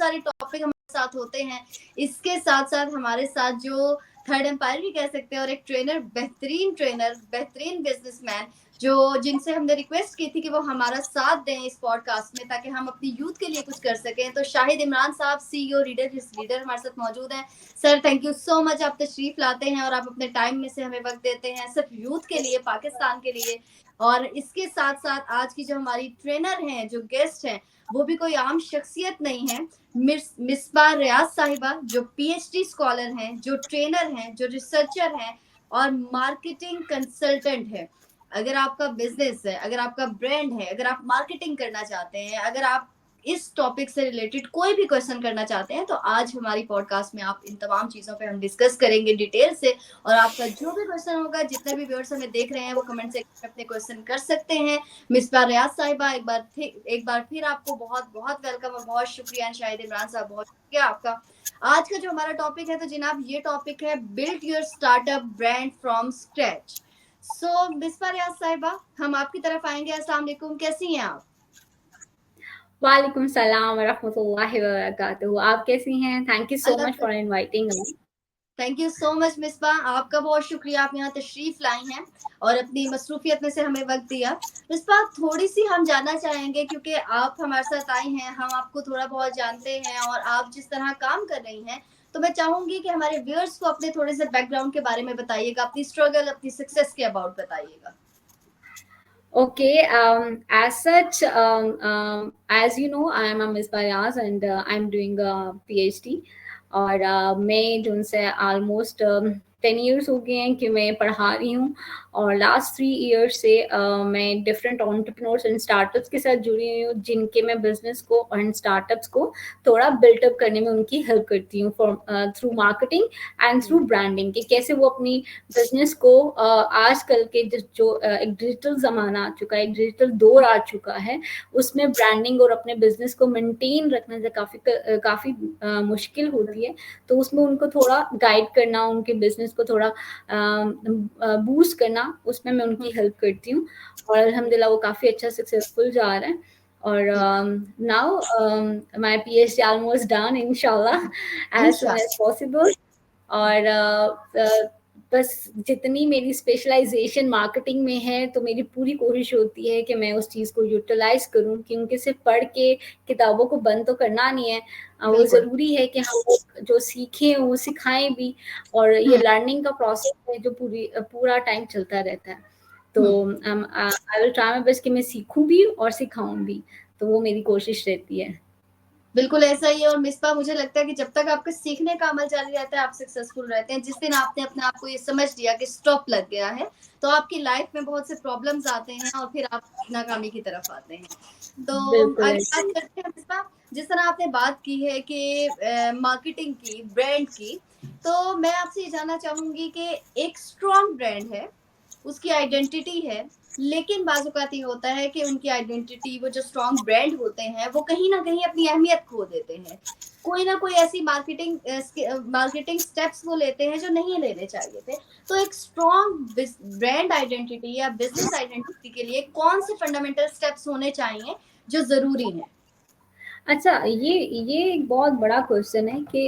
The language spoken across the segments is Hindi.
सारे टॉपिक हमारे साथ होते हैं। इसके साथ साथ हमारे साथ जो थर्ड एम्पायर भी कह सकते हैं और एक ट्रेनर, बेहतरीन बिजनेसमैन, जो जिनसे हमने रिक्वेस्ट की थी कि वो हमारा साथ दें इस पॉडकास्ट में ताकि हम अपनी यूथ के लिए कुछ कर सकें। तो शाहिद इमरान साहब, सीईओ लीडर हमारे साथ मौजूद हैं। Sir, thank you so much, आप तशरीफ लाते हैं और आप अपने टाइम में से हमें वक्त देते हैं सिर्फ यूथ के लिए, पाकिस्तान के लिए। और इसके साथ साथ आज की जो हमारी ट्रेनर हैं, जो गेस्ट हैं, वो भी कोई आम शख्सियत नहीं है। मिसबा रियाज साहिबा, जो पीएचडी स्कॉलर हैं, जो ट्रेनर हैं, जो रिसर्चर हैं और मार्केटिंग कंसल्टेंट है। अगर आपका बिजनेस है, अगर आपका ब्रांड है, अगर आप मार्केटिंग करना चाहते हैं, अगर आप इस टॉपिक से रिलेटेड कोई भी क्वेश्चन करना चाहते हैं, तो आज हमारी पॉडकास्ट में आप इन तमाम चीजों पे हम डिस्कस करेंगे डिटेल से। और आपका जो भी क्वेश्चन होगा, जितने भी व्यूअर्स हमें देख रहे हैं, वो कमेंट सेक्शन में अपने क्वेश्चन कर सकते हैं। मिसबा रियाज साहिबा, एक बार फिर आपको बहुत बहुत वेलकम और बहुत शुक्रिया। शाहिद इमरान साहब, बहुत शुक्रिया आपका। आज का जो हमारा टॉपिक है, तो जनाब ये टॉपिक है build your startup brand from scratch. So Misba Riyaz Sahiba, हम आपकी तरफ आएंगे। अस्सलाम वालेकुम, कैसी हैं आप? वालेकुम सलाम वरहमतुल्लाहि वबरकातुहू। आप कैसी हैं? Thank you so much for inviting me. Thank you so much Misbah, आपका बहुत शुक्रिया, आप यहाँ तशरीफ लाई हैं और अपनी मसरूफियत में से हमें वक्त दिया। मिसबा, थोड़ी सी हम जानना चाहेंगे, क्योंकि आप हमारे साथ आई हैं, हम आपको थोड़ा बहुत जानते हैं और आप जिस तरह काम कर रही हैं, तो मैं चाहूंगी कि हमारे व्यूअर्स को अपने थोड़े से बैकग्राउंड के बारे में बताइएगा, अपनी स्ट्रगल, अपनी सक्सेस के अबाउट बताइएगा। Okay, as such, as you know, I am a Miss Bayaz and I'm doing a PhD. और मैं जो उनसे ऑलमोस्ट 10 years हो गए हैं कि मैं पढ़ा रही हूँ। और लास्ट 3 years से मैं डिफरेंट एंटरप्रेन्योर्स एंड स्टार्टअप्स के साथ जुड़ी हुई हूँ, जिनके मैं बिजनेस को एंड स्टार्टअप्स को थोड़ा बिल्टअप करने में उनकी हेल्प करती हूँ through marketing and through branding, कि कैसे वो अपनी बिजनेस को आजकल के जो एक डिजिटल ज़माना आ चुका है, एक डिजिटल दौर आ चुका है, उसमें ब्रांडिंग और अपने बिजनेस को मेंटेन रखने से काफ़ी मुश्किल होती है। तो उसमें उनको थोड़ा गाइड करना, उनके बिजनेस को थोड़ा बूस्ट करना, उसमें मैं उनकी हेल्प करती हूँ। और अल्हम्दुलिल्लाह वो काफ़ी अच्छा सक्सेसफुल जा रहा है। और now my PhD almost done इंशाल्लाह एज सून एज पॉसिबल। और बस जितनी मेरी स्पेशलाइजेशन मार्केटिंग में है, तो मेरी पूरी कोशिश होती है कि मैं उस चीज़ को यूटिलाइज करूं, क्योंकि सिर्फ पढ़ के किताबों को बंद तो करना नहीं है। वो ज़रूरी है कि हम जो सीखें वो सिखाएं भी। और ये लर्निंग का प्रोसेस है जो पूरा टाइम चलता रहता है। तो I will try my best कि मैं सीखूं भी और सिखाऊं भी। तो वो मेरी कोशिश रहती है। बिल्कुल ऐसा ही है। और मिसबा, मुझे लगता है कि जब तक आपका सीखने का अमल जारी रहता है, आप सक्सेसफुल रहते हैं। जिस दिन आपने अपने आप को ये समझ लिया कि स्टॉप लग गया है, तो आपकी लाइफ में बहुत से प्रॉब्लम्स आते हैं और फिर आप नाकामी की तरफ आते हैं। तो आगे बात करते हैं मिसबा, जिस तरह आपने बात की है कि मार्केटिंग की, ब्रांड की, तो मैं आपसे ये जानना चाहूंगी कि एक स्ट्रॉन्ग ब्रांड है, उसकी आइडेंटिटी है, लेकिन बाज़-औक़ात ये होता है कि उनकी आइडेंटिटी, वो जो स्ट्रॉन्ग ब्रांड होते हैं, वो कहीं न कहीं अपनी अहमियत खो देते हैं। कोई ना कोई ऐसी मार्केटिंग स्टेप्स वो लेते हैं जो नहीं लेने चाहिए थे। तो एक स्ट्रॉन्ग ब्रांड आइडेंटिटी या बिज़नेस आइडेंटिटी के लिए कौन से फंडामेंटल स्टेप्स होने चाहिए जो ज़रूरी हैं? अच्छा, ये एक बहुत बड़ा क्वेश्चन है कि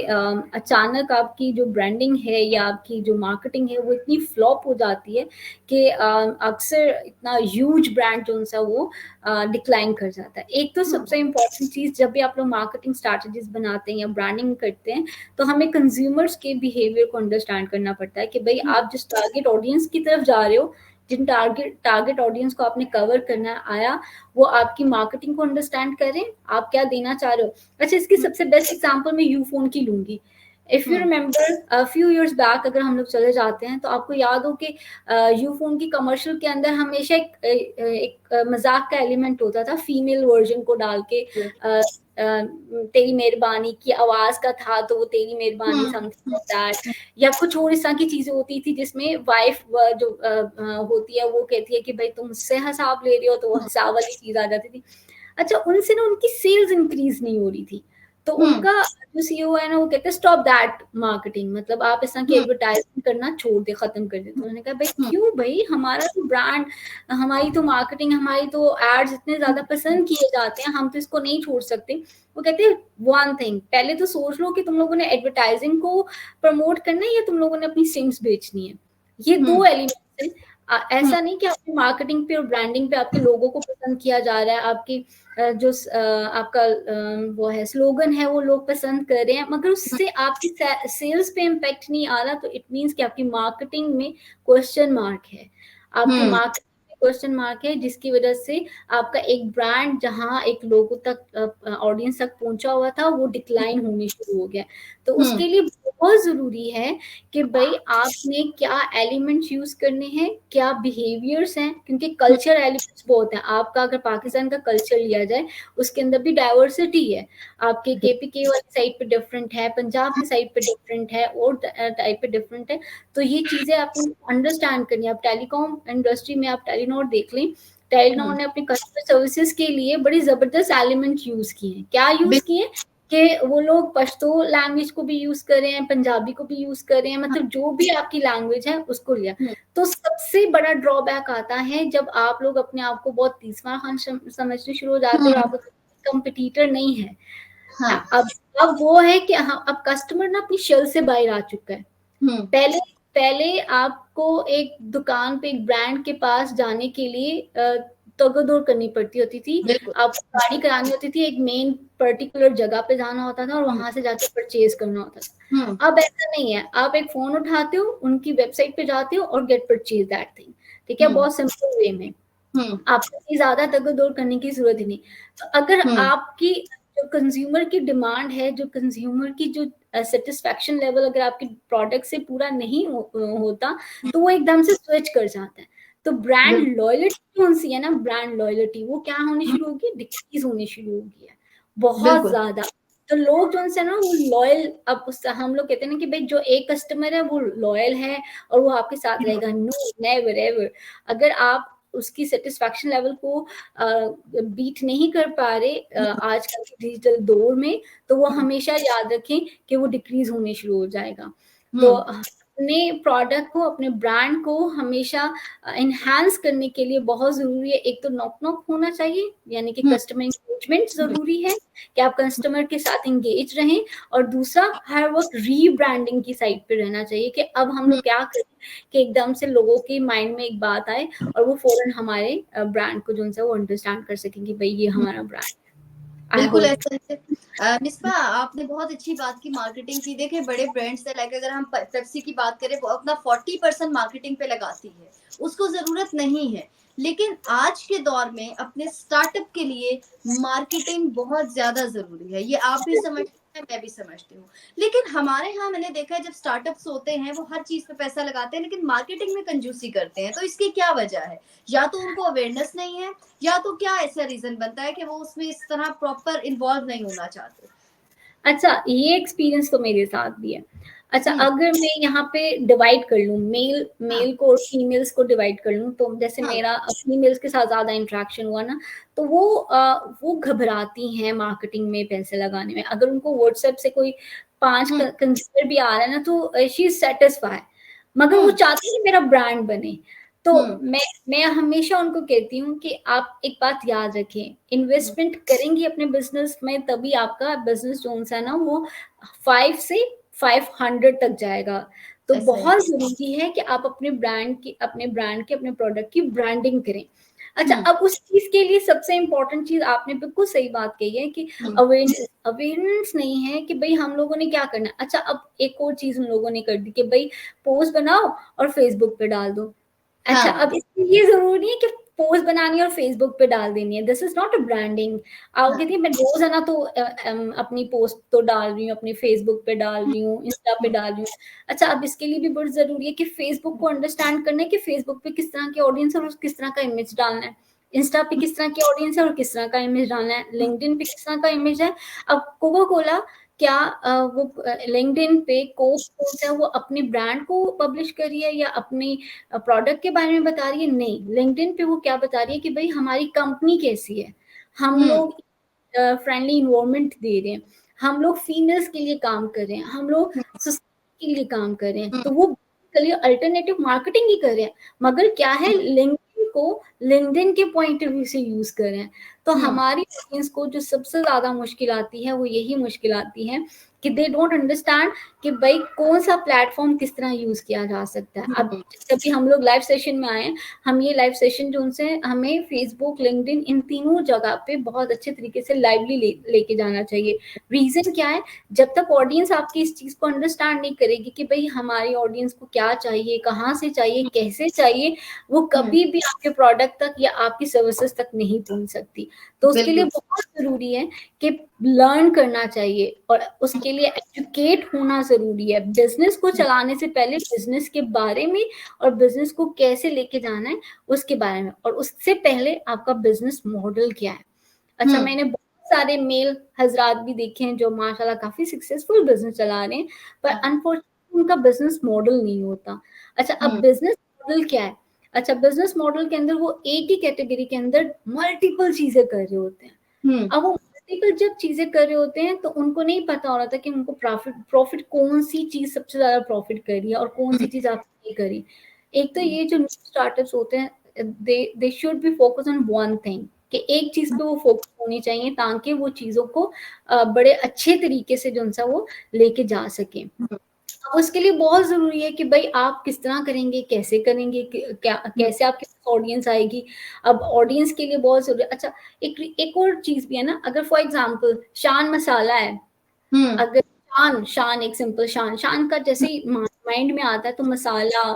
अचानक आपकी जो ब्रांडिंग है या आपकी जो मार्केटिंग है वो इतनी फ्लॉप हो जाती है कि अक्सर इतना ह्यूज ब्रांड जो सा वो डिक्लाइन कर जाता है। एक तो सबसे इम्पोर्टेंट चीज़, जब भी आप लोग मार्केटिंग स्ट्रैटेजीज बनाते हैं या ब्रांडिंग करते हैं, तो हमें कंज्यूमर्स के बिहेवियर को अंडरस्टैंड करना पड़ता है कि भाई आप जिस टारगेट ऑडियंस की तरफ जा रहे हो, जिन टारगेट ऑडियंस को आपने कवर करना आया, वो आपकी मार्केटिंग को अंडरस्टैंड करें, आप क्या देना चाह रहे हो। अच्छा, इसकी सबसे बेस्ट एग्जांपल मैं यूफोन की लूंगी। If you remember few years back, अगर हम लोग चले जाते हैं तो आपको याद हो कि यूफोन की कमर्शियल के अंदर हमेशा एक मजाक का एलिमेंट होता था, फीमेल वर्जन को डाल के तेरी मेहरबानी की आवाज का था, तो वो तेरी मेहरबानी समथिंग दैट, या कुछ और इस तरह की चीजें होती थी जिसमें वाइफ जो होती है वो कहती है कि भाई तुम मुझसे हिसाब ले रही हो, तो वो हिसाब वाली चीज आ जाती थी। अच्छा, उनसे ना उनकी सेल्स इंक्रीज नहीं हो रही थी। तो उनका जो सीईओ है ना, वो कहते हैं स्टॉप दैट मार्केटिंग, मतलब आप इस तरह की एडवर्टाइजमेंट करना छोड़ दे, खत्म कर दे। तो उन्होंने कहा भाई क्यों भाई, हमारा तो ब्रांड, हमारी तो मार्केटिंग, हमारी तो एड्स इतने ज्यादा पसंद किए जाते हैं, हम तो इसको नहीं छोड़ सकते। वो कहते हैं वन थिंग, पहले तो सोच लो कि तुम लोगों ने एडवर्टाइजिंग को प्रमोट करना है या तुम लोगों ने अपनी सिम्स बेचनी है। ये दो एलिमेंट्स हैं। ऐसा नहीं कि आपकी मार्केटिंग पे और ब्रांडिंग पे आपके लोगों को पसंद किया जा रहा है, आपकी जो आपका वो है स्लोगन है वो लोग पसंद कर रहे हैं, मगर उससे आपकी सेल्स पे इम्पैक्ट नहीं आ रहा, तो इट मीन्स कि आपकी मार्केटिंग में क्वेश्चन मार्क है, आपकी मार्केटिंग क्वेश्चन मार्क है, जिसकी वजह से आपका एक ब्रांड जहां एक लोगों तक, ऑडियंस तक पहुंचा हुआ था, वो डिक्लाइन होने शुरू हो गया। तो उसके लिए बहुत जरूरी है कि भाई आपने क्या एलिमेंट्स यूज करने हैं, क्या बिहेवियर्स हैं, क्योंकि कल्चर एलिमेंट्स बहुत हैं। आपका अगर पाकिस्तान का कल्चर लिया जाए, उसके अंदर भी डाइवर्सिटी है। आपके केपीके वाली साइड पे डिफरेंट है, पंजाब की साइड पे डिफरेंट है, और टाइप पे डिफरेंट है। तो ये चीजें आपको अंडरस्टैंड करनी है। आप टेलीकॉम इंडस्ट्री में आप टेलीनॉर देख लें, टेलीनॉर ने अपने कस्टमर सर्विसेज के लिए बड़ी जबरदस्त एलिमेंट यूज किए हैं। क्या यूज किए हैं कि वो लोग पश्तो लैंग्वेज को भी यूज कर रहे हैं, पंजाबी को भी यूज कर रहे हैं, मतलब जो भी आपकी लैंग्वेज है उसको लिया। तो सबसे बड़ा ड्रॉबैक आता है जब आप लोग अपने आप को बहुत तीसरा खान समझने शुरू हो जाते हैं और आपका कंपटीटर नहीं है। अब वो है कि अब कस्टमर ना अपनी शेल से बाहर आ चुका है। पहले पहले आपको एक दुकान पे, एक ब्रांड के पास जाने के लिए तगदौड़ करनी पड़ती होती थी, आपको गाड़ी करानी होती थी, एक मेन पर्टिकुलर जगह पे जाना होता था और वहां से जाके परचेज करना होता था। अब ऐसा नहीं है, आप एक फोन उठाते हो, उनकी वेबसाइट पे जाते हो और गेट परचेज दैट थिंग, ठीक है, बहुत सिंपल वे में। आपको ज्यादा तगदौड़ करने की जरूरत ही नहीं। तो अगर आपकी जो कंज्यूमर की डिमांड है, जो कंज्यूमर की जो सेटिस्फैक्शन लेवल अगर आपके प्रोडक्ट से पूरा नहीं होता, तो वो एकदम से स्विच कर जाता है। तो ब्रांड लॉयल्टी कौन सी है ना, ब्रांड लॉयल्टी वो क्या होनी शुरू होगी, डिक्रीज होनी शुरू होगी है बहुत ज्यादा। तो लोग जो है ना वो लॉयल, अब उससे हम लोग कहते हैं ना कि भाई जो एक कस्टमर है वो लॉयल है और वो आपके साथ रहेगा। No, never ever. अगर आप उसकी सेटिस्फैक्शन लेवल को बीट नहीं कर पा रहे आजकल के डिजिटल दौर में, तो वो हमेशा याद रखें कि वो डिक्रीज होने शुरू हो जाएगा। तो अपने प्रोडक्ट को, अपने ब्रांड को हमेशा इनहांस करने के लिए बहुत जरूरी है, एक तो नॉक नॉक होना चाहिए, यानी कि कस्टमर एंगेजमेंट जरूरी है कि आप कस्टमर के साथ एंगेज रहें, और दूसरा हर वक्त रीब्रांडिंग की साइड पे रहना चाहिए कि अब हम लोग क्या करें कि एकदम से लोगों के माइंड में एक बात आए और वो फौरन हमारे ब्रांड को जो है वो अंडरस्टैंड कर सकेंगे, भाई ये हमारा ब्रांड। बिल्कुल ऐसा। मिसबा, आपने बहुत अच्छी बात की, मार्केटिंग की। देखिए बड़े ब्रांड्स है, लाइक अगर हम पेप्सी की बात करें, वो अपना 40% मार्केटिंग पे लगाती है, उसको जरूरत नहीं है। लेकिन आज के दौर में अपने स्टार्टअप के लिए मार्केटिंग बहुत ज्यादा जरूरी है, ये आप भी समझते हैं, मैं भी समझती हूँ। लेकिन हमारे यहाँ मैंने देखा है, जब स्टार्टअप्स होते हैं वो हर चीज पे पैसा लगाते हैं, लेकिन मार्केटिंग में कंजूसी करते हैं। तो इसकी क्या वजह है? या तो उनको अवेयरनेस नहीं है, या तो क्या ऐसा रीजन बनता है कि वो उसमें इस तरह प्रॉपर इन्वॉल्व नहीं होना चाहते? अच्छा, ये एक्सपीरियंस तो मेरे साथ भी है। अच्छा, अगर मैं यहाँ पे डिवाइड कर लूँ, मेल को और फीमेल्स को डिवाइड कर लूँ, तो जैसे मेरा फीमेल्स के साथ ज्यादा इंटरेक्शन हुआ ना, तो वो घबराती हैं मार्केटिंग में पैसे लगाने में। अगर उनको व्हाट्सएप से कोई 5 कंज्यूमर भी आ रहा है ना, तो शी इज सेटिस्फाई, मगर वो चाहती है कि मेरा ब्रांड बने। तो मैं हमेशा उनको कहती हूँ कि आप एक बात याद रखें, इन्वेस्टमेंट करेंगी अपने बिजनेस में, तभी आपका बिजनेस जो है ना वो 5 से 500 तक जाएगा। तो बहुत जरूरी है कि आप अपने ब्रांड की, अपने प्रोडक्ट की ब्रांडिंग करें। अच्छा, अब उस चीज के लिए सबसे इम्पोर्टेंट चीज, आपने बिल्कुल सही बात कही है कि अवेयरनेस नहीं है कि भाई हम लोगों ने क्या करना है। अच्छा, अब एक और चीज हम लोगों ने कर दी कि भाई पोस्ट बनाओ और फेसबुक पे डाल दो। अच्छा, अब इसमें ये जरूरी नहीं है कि पोस्ट बनानी है और फेसबुक पे डाल देनी है, this is not a branding. आप कहती है मैं रोज है ना तो अपनी पोस्ट तो डाल रही हूँ, अपनी फेसबुक पे डाल रही हूँ, इंस्टा पे डाल रही हूँ। अच्छा, अब इसके लिए भी बहुत जरूरी है कि फेसबुक को अंडरस्टैंड करना है कि फेसबुक पे किस तरह की ऑडियंस है और किस तरह का इमेज डालना है, इंस्टा पे किस तरह की ऑडियंस है और किस तरह का इमेज डालना है, लिंक्डइन पे किस तरह का इमेज है। अब कोका कोला क्या वो लिंक्डइन पे पोस्ट है वो अपने ब्रांड को पब्लिश कर रही है या अपनी प्रोडक्ट के बारे में बता रही है? नहीं, लिंक्डइन पे वो क्या बता रही है कि भाई हमारी कंपनी कैसी है, हम लोग फ्रेंडली इन्वायरमेंट दे रहे हैं, हम लोग फीमेल्स के लिए काम कर रहे हैं, हम लोग सोसाइटी के लिए काम कर रहे हैं, तो वो अल्टरनेटिव मार्केटिंग ही कर रहे हैं, मगर क्या है, लिंक्डइन को लिंक्डइन के पॉइंट ऑफ व्यू से यूज कर रहे हैं। तो हमारी ऑडियंस को जो सबसे ज्यादा मुश्किल आती है वो यही मुश्किल आती है कि दे डोंट अंडरस्टैंड कि भाई कौन सा प्लेटफॉर्म किस तरह यूज किया जा सकता है। अब जब भी हम लोग लाइव सेशन में आए, हम ये लाइव सेशन जो उनसे हमें फेसबुक, लिंक्डइन, इन तीनों जगह पे बहुत अच्छे तरीके से लाइवली लेके जाना चाहिए। रीजन क्या है, जब तक ऑडियंस आपकी इस चीज को अंडरस्टैंड नहीं करेगी कि भाई हमारी ऑडियंस को क्या चाहिए, कहाँ से चाहिए, कैसे चाहिए, वो कभी भी आपके प्रोडक्ट तक या आपकी सर्विसेज तक नहीं पहुंच सकती। तो उसके लिए बहुत जरूरी है कि लर्न करना चाहिए और उसके लिए एजुकेट होना जरूरी है। बिजनेस को चलाने से पहले बिजनेस के बारे में और बिजनेस को कैसे लेके जाना है उसके बारे में, और उससे पहले आपका बिजनेस मॉडल क्या है। अच्छा, मैंने बहुत सारे मेल हजरात भी देखे हैं जो माशाल्लाह काफी सक्सेसफुल बिजनेस चला रहे हैं, पर अनफॉर्चुनेटली उनका बिजनेस मॉडल नहीं होता। अच्छा, अब बिजनेस मॉडल क्या है? अच्छा, बिजनेस मॉडल के अंदर वो एक ही कैटेगरी के अंदर मल्टीपल चीजें कर रहे होते हैं। अब वो मल्टीपल जब चीजें कर रहे होते हैं तो उनको नहीं पता हो रहा था कि उनको प्रॉफिट कौन सी चीज सबसे ज्यादा प्रॉफिट कर रही है और कौन सी चीज आपने नहीं करी। एक तो ये जो स्टार्टअप्स होते हैं, they should be focus on one thing, कि एक चीज पे वो फोकस होनी चाहिए ताकि वो चीजों को बड़े अच्छे तरीके से जो उनसा वो लेके जा सके। अब उसके लिए बहुत जरूरी है कि भाई आप किस तरह करेंगे, कैसे करेंगे, क्या कैसे आपके पास ऑडियंस आएगी। अब ऑडियंस के लिए बहुत जरूरी है। अच्छा, एक और चीज भी है ना, अगर फॉर एग्जांपल शान मसाला है, अगर शान एक सिंपल शान का जैसे ही माइंड में आता है तो मसाला,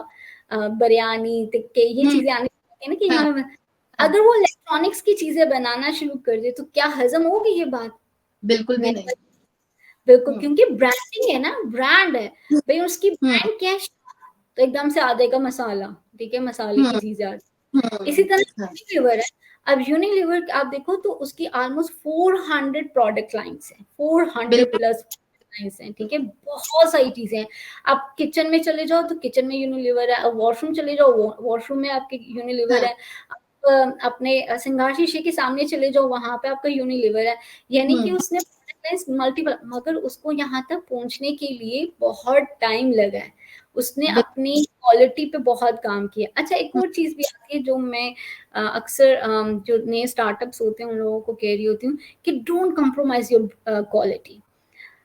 बिरयानी, टिक्के, ये चीजें आने लगती है ना कि यहाँ अगर वो इलेक्ट्रॉनिक्स की चीजें बनाना शुरू कर दे तो क्या हजम होगी ये बात? बिल्कुल भी नहीं। बिल्कुल, क्योंकि ब्रांडिंग है ना, ब्रांड है भाई, उसकी ब्रांड क्या है, तो एकदम से आ जाएगा मसाला, ठीक है, मसाले की चीजें आ जाएगी। इसी तरह यूनिलीवर है। अब यूनिलीवर आप देखो तो उसकी ऑलमोस्ट 400 प्रोडक्ट लाइन्स हैं, 400 प्लस लाइन्स हैं, ठीक है, बहुत सारी चीजें हैं। आप किचन में चले जाओ तो किचन में यूनिलीवर है, अब वॉशरूम चले जाओ वॉशरूम में आपके यूनिलीवर है, अपने सिंगार शीशे के सामने चले जाओ वहां पे आपका यूनिलीवर है। यानी कि उसने मल्टीपल, मगर उसको यहाँ तक पहुंचने के लिए बहुत टाइम लगा है, उसने अपनी क्वालिटी पे बहुत काम किया। अच्छा, एक और चीज भी आती है जो मैं अक्सर जो नए स्टार्टअप्स होते हैं उन लोगों को कह रही होती हूँ कि डोंट कॉम्प्रोमाइज योर क्वालिटी।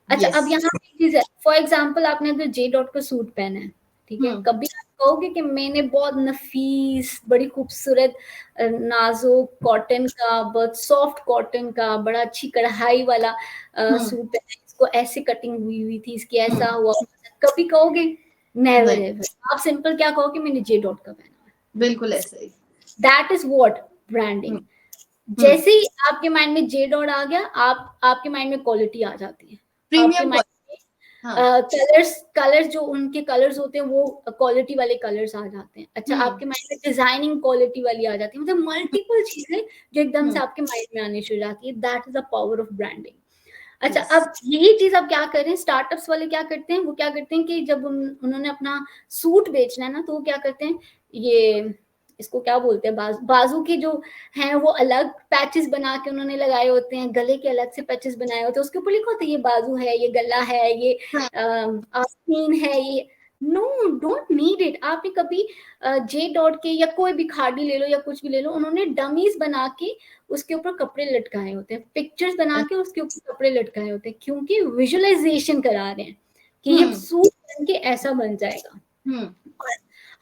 अच्छा, अब यहाँ पे चीज है, फॉर एग्जाम्पल आपने अगर जे डॉट का सूट पहना है, ठीक है, कभी आप कहोगे कि मैंने बहुत नफीस, बड़ी खूबसूरत नाजुक कॉटन का, बहुत सॉफ्ट कॉटन का, बड़ा अच्छी कढ़ाई वाला सूट पहना है, इसको ऐसे कटिंग हुई हुई थी, इसकी ऐसा हुआ, कभी कहोगे? Never ever. आप सिंपल क्या कहोगे? मैंने जे डॉट का पहना है। बिल्कुल ऐसे ही। That is what branding. जैसे ही आपके माइंड में जे डॉट आ गया, आपके माइंड में क्वालिटी आ जाती है, आपके माइंड कलर्स जो उनके कलर्स होते हैं वो क्वालिटी वाले कलर्स आ जाते हैं। अच्छा, आपके माइंड में डिजाइनिंग क्वालिटी वाली आ जाती है, मतलब मल्टीपल चीजें जो एकदम से आपके माइंड में आने शुरू जाती है। That is the power of branding. अच्छा, अब यही चीज अब क्या कर रहे हैं स्टार्टअप्स वाले, क्या करते हैं, वो क्या करते हैं कि जब उन्होंने अपना सूट बेचना है ना, तो वो क्या करते हैं, ये इसको क्या बोलते हैं, बाजू के जो हैं वो अलग पैचेस बना के उन्होंने लगाए होते हैं, गले के अलग से पैचेस बनाए होते हैं, उसके ऊपर लिखा होता है ये बाजू है, ये गला है, ये आस्तीन है, ये नो, डोंट नीड इट। आपने कभी जे डॉट के या कोई भी खाड़ी ले लो या कुछ भी ले लो, उन्होंने डमीज बना के उसके ऊपर कपड़े लटकाए होते हैं, पिक्चर्स बना के उसके ऊपर कपड़े लटकाए होते हैं, क्योंकि विजुअलाइजेशन करा रहे हैं कि ये सूट बन के ऐसा बन जाएगा।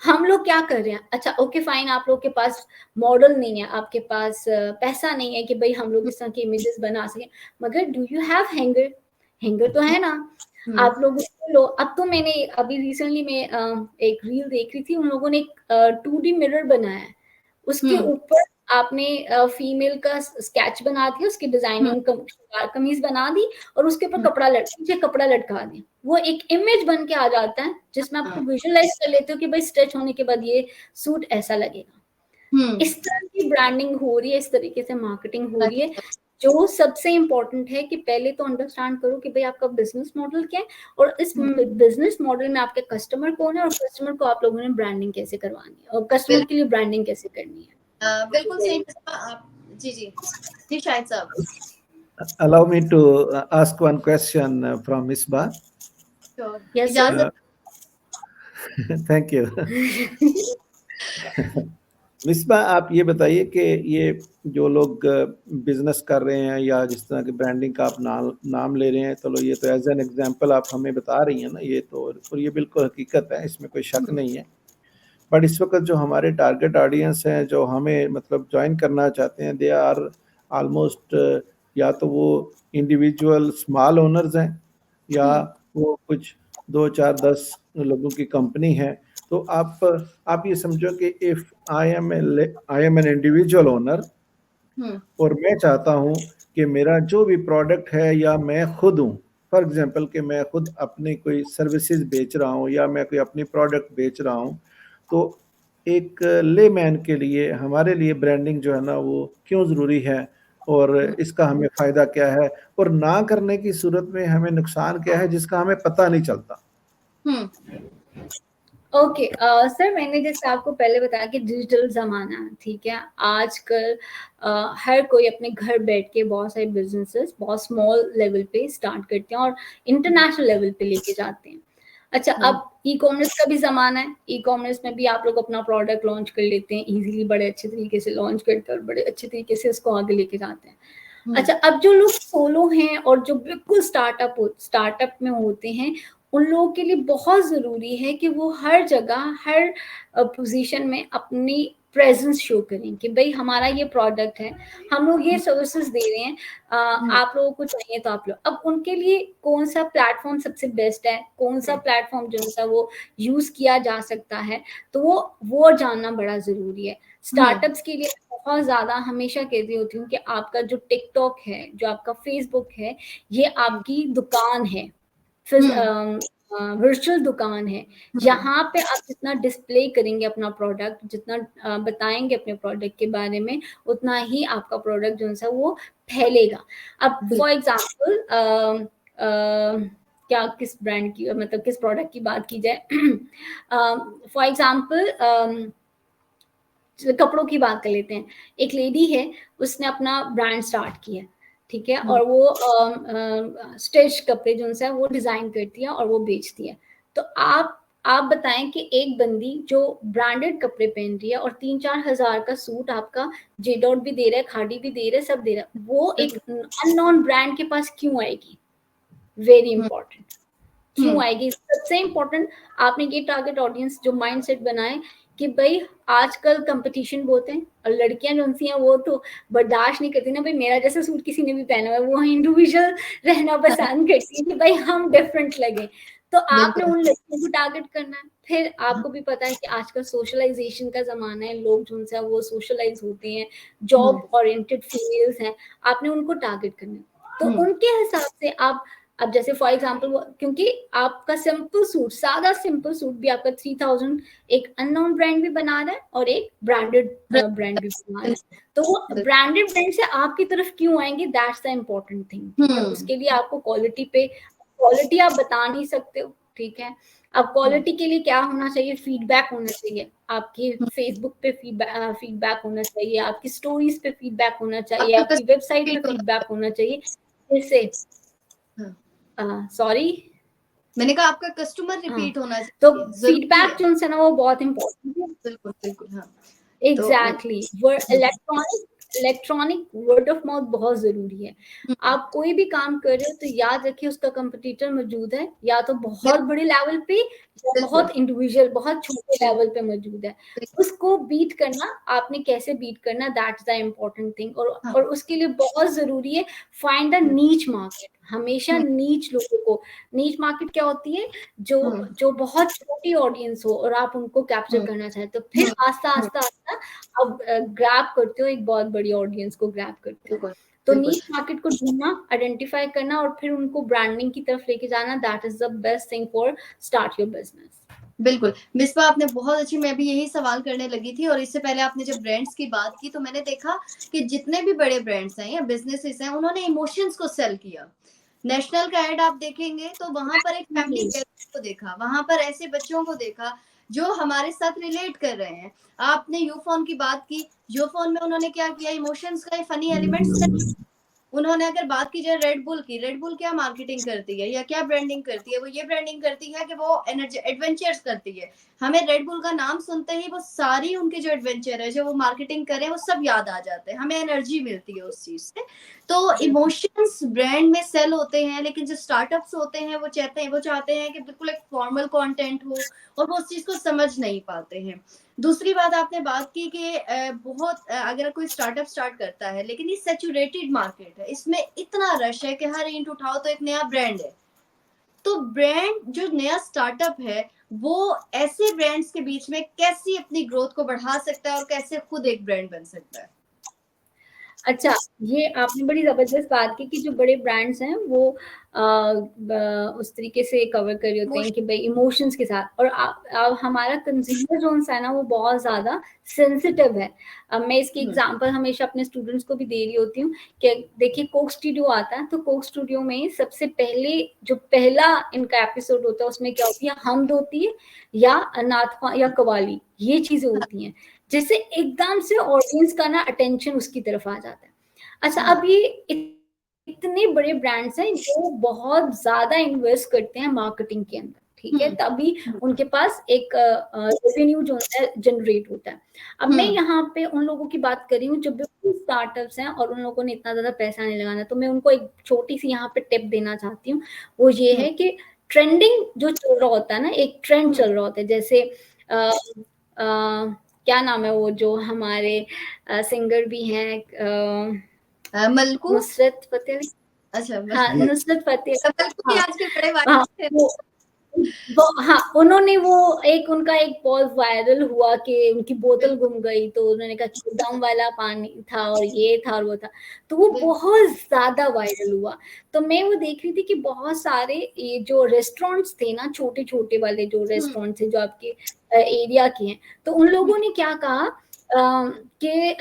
हम लोग क्या कर रहे हैं? अच्छा, ओके फाइन, आप लोग के पास मॉडल नहीं है, आपके पास पैसा नहीं है कि भाई हम लोग इस तरह के इमेजेस बना सकें, मगर do you have hanger? Hanger तो है ना, आप लोग लो। अब तो मैंने अभी रिसेंटली में एक रील देख रही थी, उन लोगों ने एक 2D मिरर बनाया है, उसके ऊपर आपने फीमेल का स्केच बना दिया, उसकी डिजाइनिंग कमीज बना दी और उसके ऊपर कपड़ा लटका दिया, वो एक इमेज बन के आ जाता है जिसमें आप विजुअलाइज कर लेते हो कि भाई स्ट्रेच होने के बाद ये सूट ऐसा लगेगा। इस तरह की ब्रांडिंग हो रही है, इस तरीके से मार्केटिंग हो रही है। जो सबसे इम्पोर्टेंट है कि पहले तो अंडरस्टैंड करो कि भाई आपका बिजनेस मॉडल क्या है और इस बिजनेस मॉडल में आपके कस्टमर कौन है और कस्टमर को आप लोगों ने ब्रांडिंग कैसे करवानी है और कस्टमर के लिए ब्रांडिंग कैसे करनी है। बिल्कुल सही आप। जी जी जी, शाहिद साहब। allow me to ask one question from Misbah. Sure. Yes, sir. इजाजत Thank you. मिसबा, आप ये बताइए कि ये जो लोग बिजनेस कर रहे हैं या जिस तरह की ब्रांडिंग का आप नाम ले रहे हैं, चलो ये तो एज एन एग्जांपल आप हमें बता रही हैं ना, ये तो और ये बिल्कुल हकीकत है, इसमें कोई शक नहीं है। बट इस वक्त जो हमारे टारगेट ऑडियंस हैं जो हमें मतलब ज्वाइन करना चाहते हैं, दे आर ऑलमोस्ट या तो वो इंडिविजुअल स्मॉल ओनर्स हैं या वो कुछ 2 4 10 लोगों की कंपनी है। तो आप ये समझो कि if I am an individual owner और मैं चाहता हूं कि मेरा जो भी प्रोडक्ट है या मैं खुद हूं, फॉर एग्जांपल कि मैं खुद अपनी कोई सर्विसेज बेच रहा हूं या मैं कोई अपनी प्रोडक्ट बेच रहा हूं, तो एक लेमैन के लिए हमारे लिए ब्रांडिंग जो है ना वो क्यों ज़रूरी है और इसका हमें फ़ायदा क्या है और ना करने की सूरत में हमें नुकसान क्या है जिसका हमें पता नहीं चलता। ओके सर, मैंने जैसे आपको पहले बताया कि डिजिटल ज़माना है, ठीक है। आजकल हर कोई अपने घर बैठ के बहुत सारे बिजनेसेस बहुत स्मॉल लेवल पे स्टार्ट करते हैं और इंटरनेशनल लेवल पे लेके जाते हैं। अच्छा, अब ई कॉमर्स का भी ज़माना है। ई कॉमर्स में भी आप लोग अपना प्रोडक्ट लॉन्च कर लेते हैं, इजीली बड़े अच्छे तरीके से लॉन्च करते हैं और बड़े अच्छे तरीके से उसको आगे लेके जाते हैं। अच्छा, अब जो लोग सोलो हैं और जो बिल्कुल स्टार्टअप में होते हैं, उन लोगों के लिए बहुत ज़रूरी है कि वो हर जगह, हर पोजीशन में अपनी प्रेजेंस शो करें कि भाई हमारा ये प्रोडक्ट है, हम लोग ये सर्विसेज दे रहे हैं, आप लोगों को चाहिए तो आप लोग। अब उनके लिए कौन सा प्लेटफॉर्म सबसे बेस्ट है, कौन सा प्लेटफॉर्म जो सा वो यूज़ किया जा सकता है, तो वो जानना बड़ा ज़रूरी है। स्टार्टअप्स के लिए बहुत ज़्यादा हमेशा कहती होती हूँ कि आपका जो टिकटॉक है, जो आपका फेसबुक है, ये आपकी दुकान है, वर्चुअल दुकान है। यहाँ पे आप जितना डिस्प्ले करेंगे अपना प्रोडक्ट, जितना बताएंगे अपने प्रोडक्ट के बारे में, उतना ही आपका प्रोडक्ट जो है वो फैलेगा। अब फॉर एग्जाम्पल क्या किस ब्रांड की मतलब किस प्रोडक्ट की बात की जाए, फॉर एग्जाम्पल कपड़ों की बात कर लेते हैं। एक लेडी है, उसने अपना ब्रांड स्टार्ट किया, ठीक है, और वो स्टिच कपड़े जो है वो डिजाइन करती है और वो बेचती है। तो आप बताएं कि एक बंदी जो ब्रांडेड कपड़े पहन रही है और 3-4 हज़ार का सूट आपका जेडॉट भी दे रहा है, खादी भी दे रहा है, सब दे रहा है, वो एक अननोन ब्रांड के पास क्यों आएगी? वेरी इंपॉर्टेंट, क्यों आएगी? सबसे इंपॉर्टेंट आपने ये टारगेट ऑडियंस जो माइंडसेट बनाए कि भाई आजकल कंपटीशन बहुत है और लड़कियां जो सी हैं वो तो बर्दाश्त नहीं करती ना भाई मेरा जैसा सूट किसी ने भी पहना हुआ है, वो इंडिविजुअल रहना पसंद करती है कि भाई हम डिफरेंट लगे। तो आपने उन लड़कियों को टारगेट करना है। फिर आपको भी पता है कि आजकल सोशलाइजेशन का जमाना है, लोग जो है वो सोशलाइज होते हैं, जॉब ओरिएंटेड फीमेल्स हैं, आपने उनको टारगेट करना है। तो उनके हिसाब से आप अब जैसे फॉर एग्जाम्पल, क्योंकि आपका सिंपल सूट, सादा सिंपल सूट भी आपका 3000 एक अननोन ब्रांड भी बना रहा है और एक ब्रांडेड ब्रांड भी बना रहा है। तो वो ब्रांडेड ब्रांड से आपकी तरफ क्यों आएंगे, दैट्स द इम्पोर्टेंट थिंग, ठीक है। उसके लिए आपको क्वालिटी आप बता नहीं सकते हो, ठीक है। अब क्वालिटी के लिए क्या होना चाहिए, फीडबैक होना चाहिए, आपके फेसबुक पे फीडबैक होना चाहिए, आपकी स्टोरीज पे फीडबैक होना चाहिए, आपकी वेबसाइट पे फीडबैक होना चाहिए। जैसे सॉरी मैंने कहा आपका कस्टमर रिपीट होना चाहिए, तो फीडबैक जो है ना वो बहुत इंपॉर्टेंट है। बिल्कुल बिल्कुल, हाँ exactly, electronic word of mouth बहुत जरूरी है। आप कोई भी काम कर रहे हो तो याद रखिए उसका कंपटीटर मौजूद है, या तो बहुत बड़े लेवल पे या बहुत इंडिविजुअल बहुत छोटे लेवल पे मौजूद है। उसको बीट करना, आपने कैसे बीट करना, दैट्स द इम्पोर्टेंट थिंग। और उसके लिए बहुत जरूरी है फाइंड अ नीच मार्केट। हमेशा नीच लोगों को, नीच मार्केट क्या होती है, जो बहुत छोटी ऑडियंस हो और आप उनको कैप्चर करना चाहते हो, फिर आस्ता आस्ता अब ग्रैब करते हो, एक बहुत बड़ी ऑडियंस को ग्रैब करते हो। तो नीच मार्केट को ढूंढना, आइडेंटिफाई करना और फिर उनको ब्रांडिंग की तरफ लेके जाना, that is the best thing for start your business. बिल्कुल मिसबा, आपने बहुत अच्छी, मैं भी यही सवाल करने लगी थी। और इससे पहले आपने जब ब्रांड्स की बात की तो मैंने देखा कि जितने भी बड़े ब्रांड्स हैं या बिजनेसेस हैं, उन्होंने इमोशंस को सेल किया। नेशनल का एड आप देखेंगे तो वहां पर एक फैमिली को देखा, वहां पर ऐसे बच्चों को देखा जो हमारे साथ रिलेट कर रहे हैं। आपने यूफोन की बात की, यूफोन में उन्होंने क्या किया, इमोशंस का फनी एलिमेंट्स उन्होंने अगर बात की जाए रेड बुल की, रेड बुल क्या मार्केटिंग करती है या क्या ब्रांडिंग करती है? वो ये ब्रांडिंग करती है कि वो एनर्जी एडवेंचर्स करती है। हमें रेड बुल का नाम सुनते ही वो सारी उनके जो एडवेंचर है, जो वो मार्केटिंग करे, वो सब याद आ जाते हैं, हमें एनर्जी मिलती है उस चीज से। तो इमोशंस ब्रांड में सेल होते हैं, लेकिन जो स्टार्टअप्स होते हैं वो चाहते हैं कि बिल्कुल एक फॉर्मल कंटेंट हो, और वो उस चीज को समझ नहीं पाते हैं। दूसरी बात आपने बात की कि अगर कोई स्टार्टअप स्टार्ट करता है, लेकिन ये सैचुरेटेड मार्केट है, इसमें इतना रश है कि हर ईंट उठाओ तो एक नया ब्रांड है। तो ब्रांड जो नया स्टार्टअप है, वो ऐसे ब्रांड्स के बीच में कैसे अपनी ग्रोथ को बढ़ा सकता है और कैसे खुद एक ब्रांड बन सकता है? अच्छा, ये आपने बड़ी ज़बरदस्त बात की कि जो बड़े ब्रांड्स हैं वो उस तरीके से कवर कर रहे होते हैं कि भाई इमोशंस के साथ, और हमारा कंज्यूमर जोन है ना वो बहुत ज़्यादा सेंसिटिव है। मैं इसकी एग्जांपल हमेशा अपने स्टूडेंट्स को भी दे रही होती हूँ कि देखिए कोक स्टूडियो आता है, तो कोक स्टूडियो में सबसे पहले जो पहला इनका एपिसोड होता है उसमें क्या होती है, हमद होती है या नात या कवाली, ये चीज़ें होती हैं, जिससे एकदम से ऑडियंस का ना अटेंशन उसकी तरफ आ जाता है। अच्छा, अब ये इतने बड़े ब्रांड्स हैं जो बहुत ज्यादा इन्वेस्ट करते हैं मार्केटिंग के अंदर, ठीक है, तभी उनके पास एक रेवेन्यू जो है जनरेट होता है। अब मैं यहाँ पे उन लोगों की बात कर रही हूँ जो बिल्कुल स्टार्टअप्स हैं और उन लोगों ने इतना ज्यादा पैसा नहीं लगाना, तो मैं उनको एक छोटी सी यहाँ पे टिप देना चाहती हूँ। वो ये है कि ट्रेंडिंग जो चल रहा होता है ना, एक ट्रेंड चल रहा होता है, जैसे क्या नाम है वो जो हमारे सिंगर भी हैं, मलकू, नुसरत फतेह। अच्छा, हाँ, नुसरत फतेह। हाँ, आजकल बड़े वायरल हाँ, उन्होंने वो उनका एक बहुत वायरल हुआ कि उनकी बोतल गुम गई, तो उन्होंने कहा कि दम वाला पानी था और ये था और वो था, तो वो बहुत ज्यादा वायरल हुआ। तो मैं वो देख रही थी कि बहुत सारे ये जो रेस्टोरेंट्स थे ना, छोटे छोटे वाले जो रेस्टोरेंट्स थे जो आपके एरिया के हैं, तो उन लोगों ने क्या कहा कि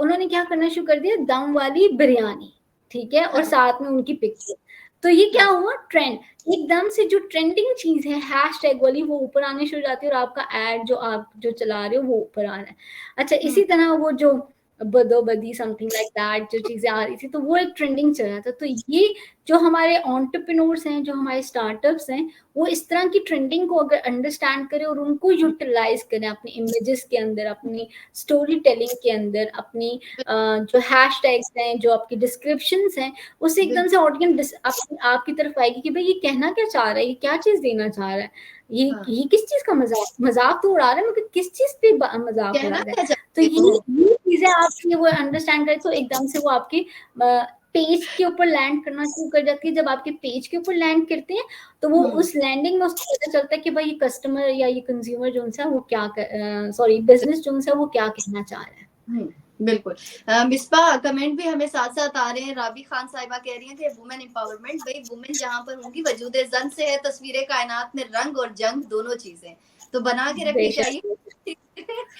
उन्होंने क्या करना शुरू कर दिया, दम वाली बिरयानी, ठीक है, और साथ में उनकी पिक्चर। तो ये क्या हुआ, ट्रेंड, एकदम से जो ट्रेंडिंग चीज है हैशटैग वाली वो ऊपर आने शुरू हो जाती है, और आपका एड जो आप जो चला रहे हो वो ऊपर आ रहा है। अच्छा, इसी तरह वो जो बदो बदी समथिंग लाइक दैट जो चीजें आ रही थी, तो वो एक ट्रेंडिंग चल रहा था। तो ये जो हमारे एंटरप्रेन्योर्स हैं, जो हमारे स्टार्टअप्स हैं, वो इस तरह की ट्रेंडिंग को अगर अंडरस्टैंड करें और उनको यूटिलाइज करें अपने इमेजेस के अंदर, अपनी स्टोरी टेलिंग के अंदर, अपनी जो हैशटैग्स हैं, जो आपकी डिस्क्रिप्शंस हैं, उससे एकदम से ऑडियंस आपकी तरफ आएगी कि भाई ये कहना क्या चाह रहा है, ये क्या चीज देना चाह रहा है, ये किस चीज का मजाक तो उड़ा रहा है, मगर किस चीज पे मजाक उड़ा रहा है। तो ये चीजें आप वो अंडरस्टैंड करें तो एकदम से वो आपके पेज के ऊपर लैंड करना शुरू कर जाती है। जब आपके पेज के ऊपर लैंड करते हैं तो वो उस लैंडिंग में उसको पता चलता है कि भाई ये कस्टमर या ये कंज्यूमर जो है वो क्या बिजनेस जो है वो क्या कहना चाह रहा है। बिल्कुल। मिसबा कमेंट भी हमें साथ साथ आ रहे हैं। राबी खान साहिबा कह रही हैं कि वुमेन एम्पावरमेंट, भाई वुमेन जहां पर होंगी वजूद जन से है, तस्वीरें कायनात में रंग और जंग दोनों चीजें तो बना के रखनी चाहिए।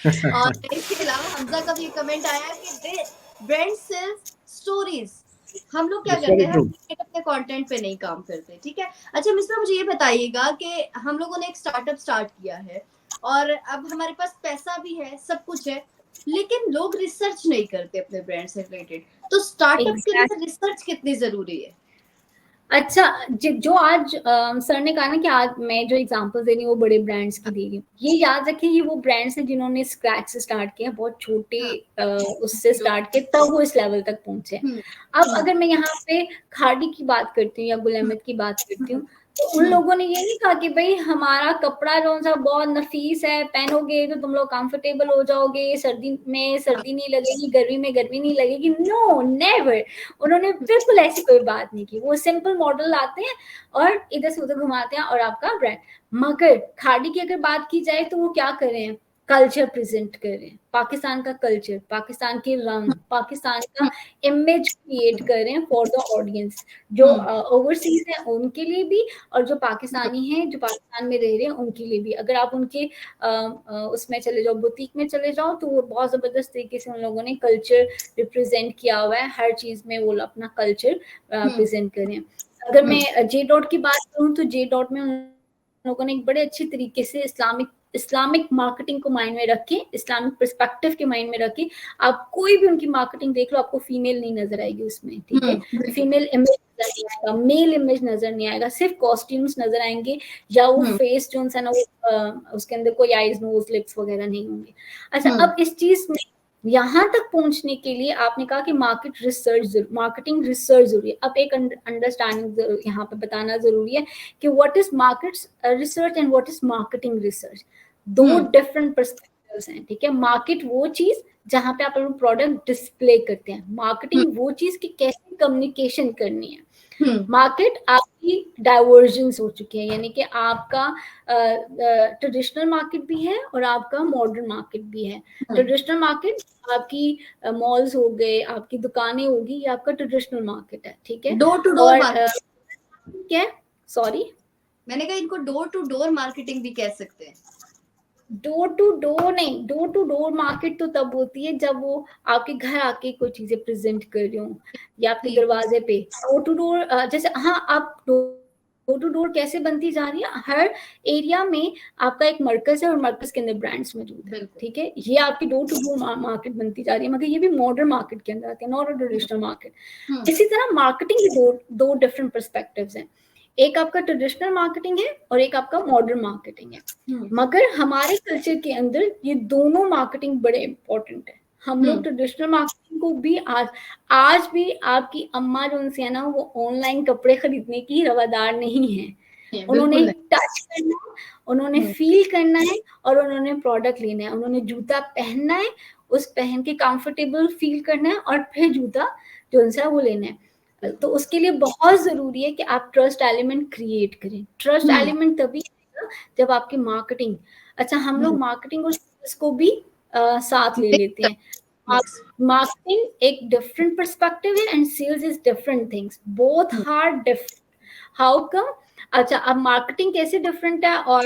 और इसके अलावा हमजा का भी कमेंट आया कि ब्रांड सेल्स स्टोरीज, हम लोग क्या करते हैं अपने कंटेंट पे नहीं काम करते, ठीक है। अच्छा मिस्टर, मुझे ये बताइएगा कि हम लोगों ने एक स्टार्टअप स्टार्ट किया है और अब हमारे पास पैसा भी है, सब कुछ है, लेकिन लोग रिसर्च नहीं करते अपने ब्रांड से रिलेटेड, तो स्टार्टअप के लिए रिसर्च कितनी जरूरी है? अच्छा, जो आज सर ने कहा ना कि आज मैं जो एग्जांपल दे रही हूँ वो बड़े ब्रांड्स की दे रही हूँ, ये याद रखें ये वो ब्रांड्स हैं जिन्होंने स्क्रैच से स्टार्ट किया, बहुत छोटे उससे स्टार्ट किया, तब वो इस लेवल तक पहुंचे। अब अगर मैं यहाँ पे खाड़ी की बात करती हूँ या गुल अहमद की बात करती हूँ, तो उन लोगों ने ये नहीं कहा कि भाई हमारा कपड़ा जो सा बहुत नफीस है, पहनोगे तो तुम लोग कंफर्टेबल हो जाओगे, सर्दी में सर्दी नहीं लगेगी, गर्मी में गर्मी नहीं लगेगी। No, never. उन्होंने बिल्कुल ऐसी कोई बात नहीं की। वो सिंपल मॉडल लाते हैं और इधर से उधर घुमाते हैं और आपका ब्रांड। मगर खाड़ी की अगर बात की जाए तो वो क्या कर रहे हैं, कल्चर प्रेजेंट कर रहे हैं, पाकिस्तान का कल्चर, पाकिस्तान के रंग, पाकिस्तान का इमेज क्रिएट कर रहे हैं फॉर द ऑडियंस, जो ओवरसीज है उनके लिए भी और जो पाकिस्तानी हैं जो पाकिस्तान में रह रहे हैं उनके लिए भी। अगर आप उनके उसमें चले जाओ, बुटीक में चले जाओ, तो वो बहुत जबरदस्त तरीके से उन लोगों ने कल्चर रिप्रेजेंट किया हुआ है, हर चीज में वो अपना कल्चर प्रेजेंट करें। अगर मैं जे डॉट की बात करूँ तो जे डॉट में उन लोगों ने एक बड़े अच्छी तरीके से इस्लामिक इस्लामिक मार्केटिंग को माइंड में रखें, इस्लामिक पर्सपेक्टिव के माइंड में रखें। आप कोई भी उनकी मार्केटिंग देख लो, आपको फीमेल नहीं नजर आएगी उसमें, ठीक है, फीमेल इमेज नजर नहीं आएगा, मेल इमेज नजर नहीं आएगा, सिर्फ कॉस्ट्यूम्स नजर आएंगे, या वो फेस जो है ना वो उसके अंदर कोई आईज नोज लिप्स वगैरह नहीं होंगे। अच्छा, अब इस चीज में यहाँ तक पहुंचने के लिए आपने कहा कि मार्केटिंग रिसर्च जरूरी है। अब एक अंडरस्टैंडिंग यहाँ पे बताना जरूरी है कि what is market research and what is marketing research. दो डिफरेंट पर्सपेक्टिव्स हैं, ठीक है। मार्केट वो चीज जहाँ पे आप अपना प्रोडक्ट डिस्प्ले करते हैं, मार्केटिंग वो चीज की कैसे कम्युनिकेशन करनी है। मार्केट आपकी डाइवर्जेंस हो चुकी है, यानी कि आपका ट्रेडिशनल मार्केट भी है और आपका मॉडर्न मार्केट भी है। ट्रेडिशनल मार्केट आपकी मॉल्स हो गए, आपकी दुकानें होगी, ये आपका ट्रेडिशनल मार्केट है, ठीक है। डोर टू डोर क्या, सॉरी मैंने कहा इनको डोर टू डोर मार्केटिंग भी कह सकते हैं। डोर टू डोर नहीं, डोर टू डोर मार्केट तो तब होती है जब वो आपके घर आके कोई चीजें प्रेजेंट कर रही हो या आपके दरवाजे पे। डोर टू डोर जैसे, हाँ, आप डोर टू डोर कैसे बनती जा रही है, हर एरिया में आपका एक मरकज है और मरकज के अंदर ब्रांड्स मौजूद है, ठीक है। ये आपकी डोर टू डोर मार्केट बनती जा रही है, मगर ये भी मॉडर्न मार्केट के अंदर आती है, नॉट ट्रेडिशनल मार्केट। इसी तरह मार्केटिंग के दो डिफरेंट पर्सपेक्टिव्स हैं, एक आपका ट्रेडिशनल मार्केटिंग है और एक आपका मॉडर्न मार्केटिंग है। मगर हमारे कल्चर के अंदर ये दोनों मार्केटिंग बड़े इंपॉर्टेंट है। हम लोग ट्रेडिशनल मार्केटिंग को भी आज भी आपकी अम्मा जो उनसे है ना, वो ऑनलाइन कपड़े खरीदने की रवादार नहीं है। उन्होंने टच करना है, उन्होंने फील करना है और उन्होंने प्रोडक्ट लेना है, उन्होंने जूता पहनना है, उस पहन के कंफर्टेबल फील करना है और फिर जूता जो उनसे वो लेना है। तो उसके लिए बहुत जरूरी है कि आप ट्रस्ट एलिमेंट क्रिएट करें। ट्रस्ट एलिमेंट तभी आएगा जब आपकी मार्केटिंग, अच्छा हम लोग मार्केटिंग और सेल्स को भी साथ ले लेते हैं। मार्केटिंग एक डिफरेंट पर्सपेक्टिव है and sales is different things, both are different. How come? अच्छा, अब मार्केटिंग कैसे डिफरेंट है और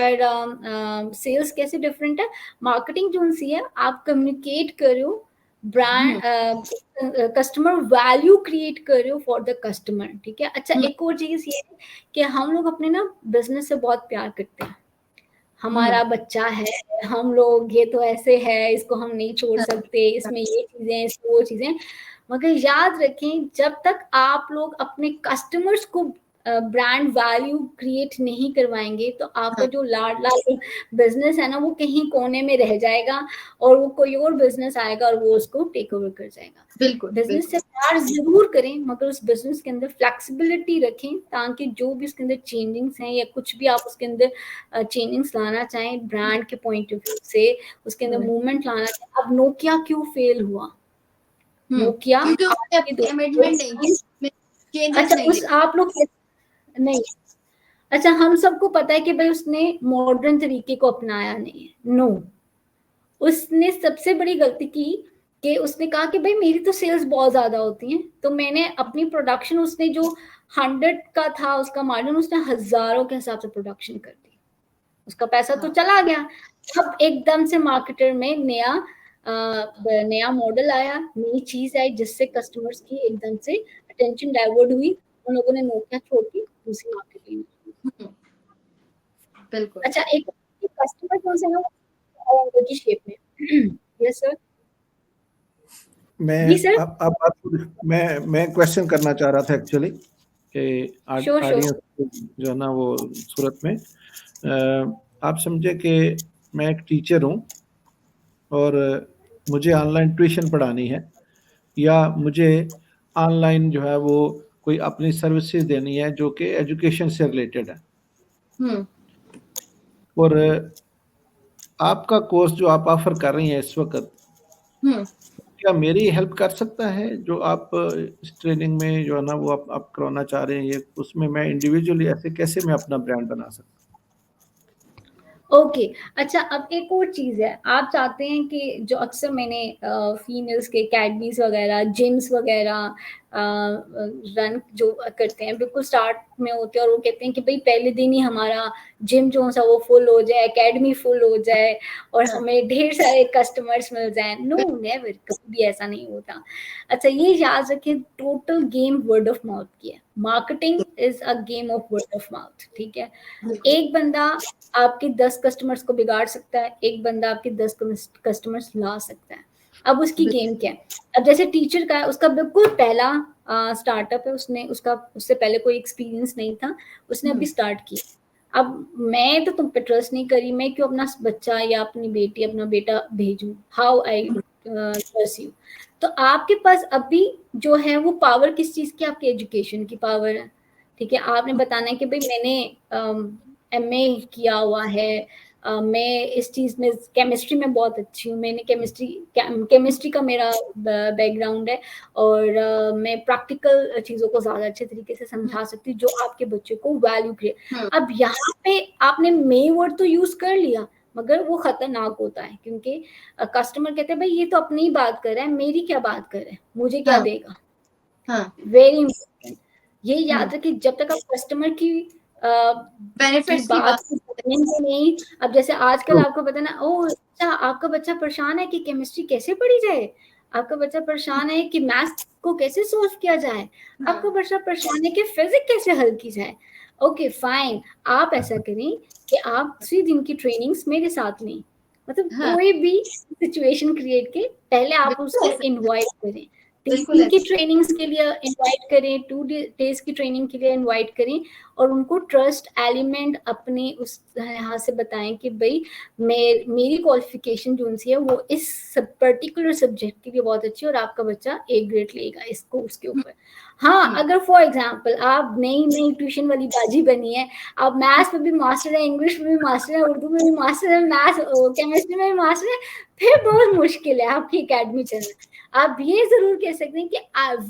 सेल्स कैसे डिफरेंट है? मार्केटिंग जो सी है, आप कम्युनिकेट करो, ब्रांड कस्टमर वैल्यू क्रिएट कर रहे हो फॉर द कस्टमर, ठीक है। अच्छा, एक और चीज ये है कि हम लोग अपने ना बिजनेस से बहुत प्यार करते हैं, हमारा बच्चा है, हम लोग ये तो ऐसे है, इसको हम नहीं छोड़ सकते, इसमें ये चीजें, इसमें वो चीजें। मगर याद रखें, जब तक आप लोग अपने कस्टमर्स को ब्रांड वैल्यू क्रिएट नहीं करवाएंगे तो आपका जो लाडला बिजनेस है ना, वो कहीं कोने में रह जाएगा और वो कोई और बिजनेस आएगा और वो उसको टेक ओवर कर जाएगा। बिल्कुल, बिजनेस से प्यार जरूर करें, मगर उस बिजनेस के अंदर फ्लेक्सिबिलिटी रखें, ताकि जो भी उसके अंदर चेंजिंग्स हैं या कुछ भी आप उसके अंदर चेंजिंग्स लाना चाहें ब्रांड के पॉइंट ऑफ व्यू से, उसके अंदर मूवमेंट लाना चाहें। अब नोकिया क्यों फेल हुआ? नोकिया अच्छा, उस आप लोग नहीं, अच्छा हम सबको पता है कि भाई उसने मॉडर्न तरीके को अपनाया नहीं है। नो, उसने सबसे बड़ी गलती की कि उसने कहा कि भाई मेरी तो सेल्स बहुत ज्यादा होती हैं, तो मैंने अपनी प्रोडक्शन, उसने जो 100 का था उसका मार्जिन, उसने हजारों के हिसाब से प्रोडक्शन कर दी, उसका पैसा तो चला गया। अब एकदम से मार्केटर में नया मॉडल आया, नई चीज आई, जिससे कस्टमर्स की एकदम से अटेंशन डाइवर्ट हुई, उन लोगों ने नोकिया छोड़ के दूसरी मार्केट ली। बिल्कुल। अच्छा, एक कस्टमर कौन से ना की शेप में। Yes sir. मैं क्वेश्चन करना चाह रहा था एक्चुअली कि ऑडियंस जो है ना वो सूरत में आप समझे कि मैं एक टीचर हूँ और मुझे ऑनलाइन ट्यूशन पढ़ानी है, या मुझे ऑनलाइन जो है वो कोई अपनी सर्विसेज देनी है जो कि एजुकेशन से रिलेटेड है। और आपका कोर्स जो आप ऑफर कर रही हैं इस वक्त, क्या मेरी हेल्प कर सकता है जो आप इस ट्रेनिंग में जो है ना वो आप करवाना चाह रहे हैं, ये उसमें मैं इंडिविजुअली ऐसे कैसे मैं अपना ब्रांड बना सकता हूँ? ओके, अच्छा, अब एक और चीज है, आप चाहते हैं कि जो अक्सर मैंने फीमेल्स के अकेडमीज वगैरह, जिम्स वगैरह, रन जो करते हैं बिल्कुल स्टार्ट में होते हैं और वो कहते हैं कि भाई पहले दिन ही हमारा जिम जो सा वो फुल हो जाए, एकेडमी फुल हो जाए और हमें ढेर सारे कस्टमर्स मिल जाए। नो नेवर, कभी भी ऐसा नहीं होता। अच्छा ये याद रखें, total game word of mouth की है। Marketing is a game of word of mouth, ठीक है। एक बंदा आपके 10 कस्टमर्स को बिगाड़ सकता है, एक बंदा आपके 10 कस्टमर्स ला सकता है। अब उसकी गेम क्या है? अब जैसे टीचर का है, उसका बिल्कुल पहला स्टार्टअप है, उससे पहले कोई एक्सपीरियंस नहीं था, उसने अभी स्टार्ट किया। अब मैं तो तुम पे ट्रस्ट नहीं करी, मैं क्यों अपना बच्चा या अपनी बेटी अपना बेटा भेजूं? How I trust you? तो आपके पास अभी जो है वो पावर किस चीज की? आपकी एजुकेशन की पावर है, ठीक है। आपने बताना है कि भाई मैंने MA किया हुआ है, मैं इस चीज में केमिस्ट्री में बहुत अच्छी हूँ, मैंने केमिस्ट्री का मेरा बैकग्राउंड है और मैं प्रैक्टिकल चीजों को ज्यादा अच्छे तरीके से समझा सकती हूँ जो आपके बच्चे को वैल्यू क्रिएट। अब यहाँ पे आपने मे वर्ड तो यूज कर लिया, मगर वो खतरनाक होता है, क्योंकि कस्टमर कहते हैं भाई ये तो अपनी ही बात कर रहा है, मेरी क्या बात कर रहे हैं, मुझे क्या देगा। वेरी इंपॉर्टेंट ये याद रखिए, जब तक आप कस्टमर की बेनिफिट्स की बात नहीं। अब जैसे आजकल आपको पता ना, ओ अच्छा आपका बच्चा परेशान है कि केमिस्ट्री कैसे पढ़ी जाए, आपका बच्चा परेशान है कि मैथ्स को कैसे सोल्व किया जाए, आपका बच्चा परेशान है कि फिजिक्स कैसे हल की जाए। ओके फाइन, आप ऐसा करें कि आप 3 दिन की ट्रेनिंग्स मेरे साथ लें, मतलब कोई भी सिचुएशन क्रिएट के पहले आप उसको इनवाइट करें, 3 दिन की ट्रेनिंग्स के लिए इनवाइट करें, 2 डेज की ट्रेनिंग के लिए इनवाइट करें और उनको ट्रस्ट एलिमेंट अपने उस यहाँ से बताएं कि भाई मेरी क्वालिफिकेशन जो सी है वो इस पर्टिकुलर सब्जेक्ट के लिए बहुत अच्छी है और आपका बच्चा A ग्रेड लेगा इसको उसके ऊपर। हाँ, अगर फॉर एग्जाम्पल आप नई ट्यूशन वाली बाजी बनी है, आप मैथ्स में भी मास्टर है, इंग्लिश में भी मास्टर है, उर्दू में भी मास्टर है, मैथ्स केमिस्ट्री में भी मास्टर है, फिर बहुत मुश्किल है आपकी एकेडमी चलना। आप ये जरूर कह सकते हैं कि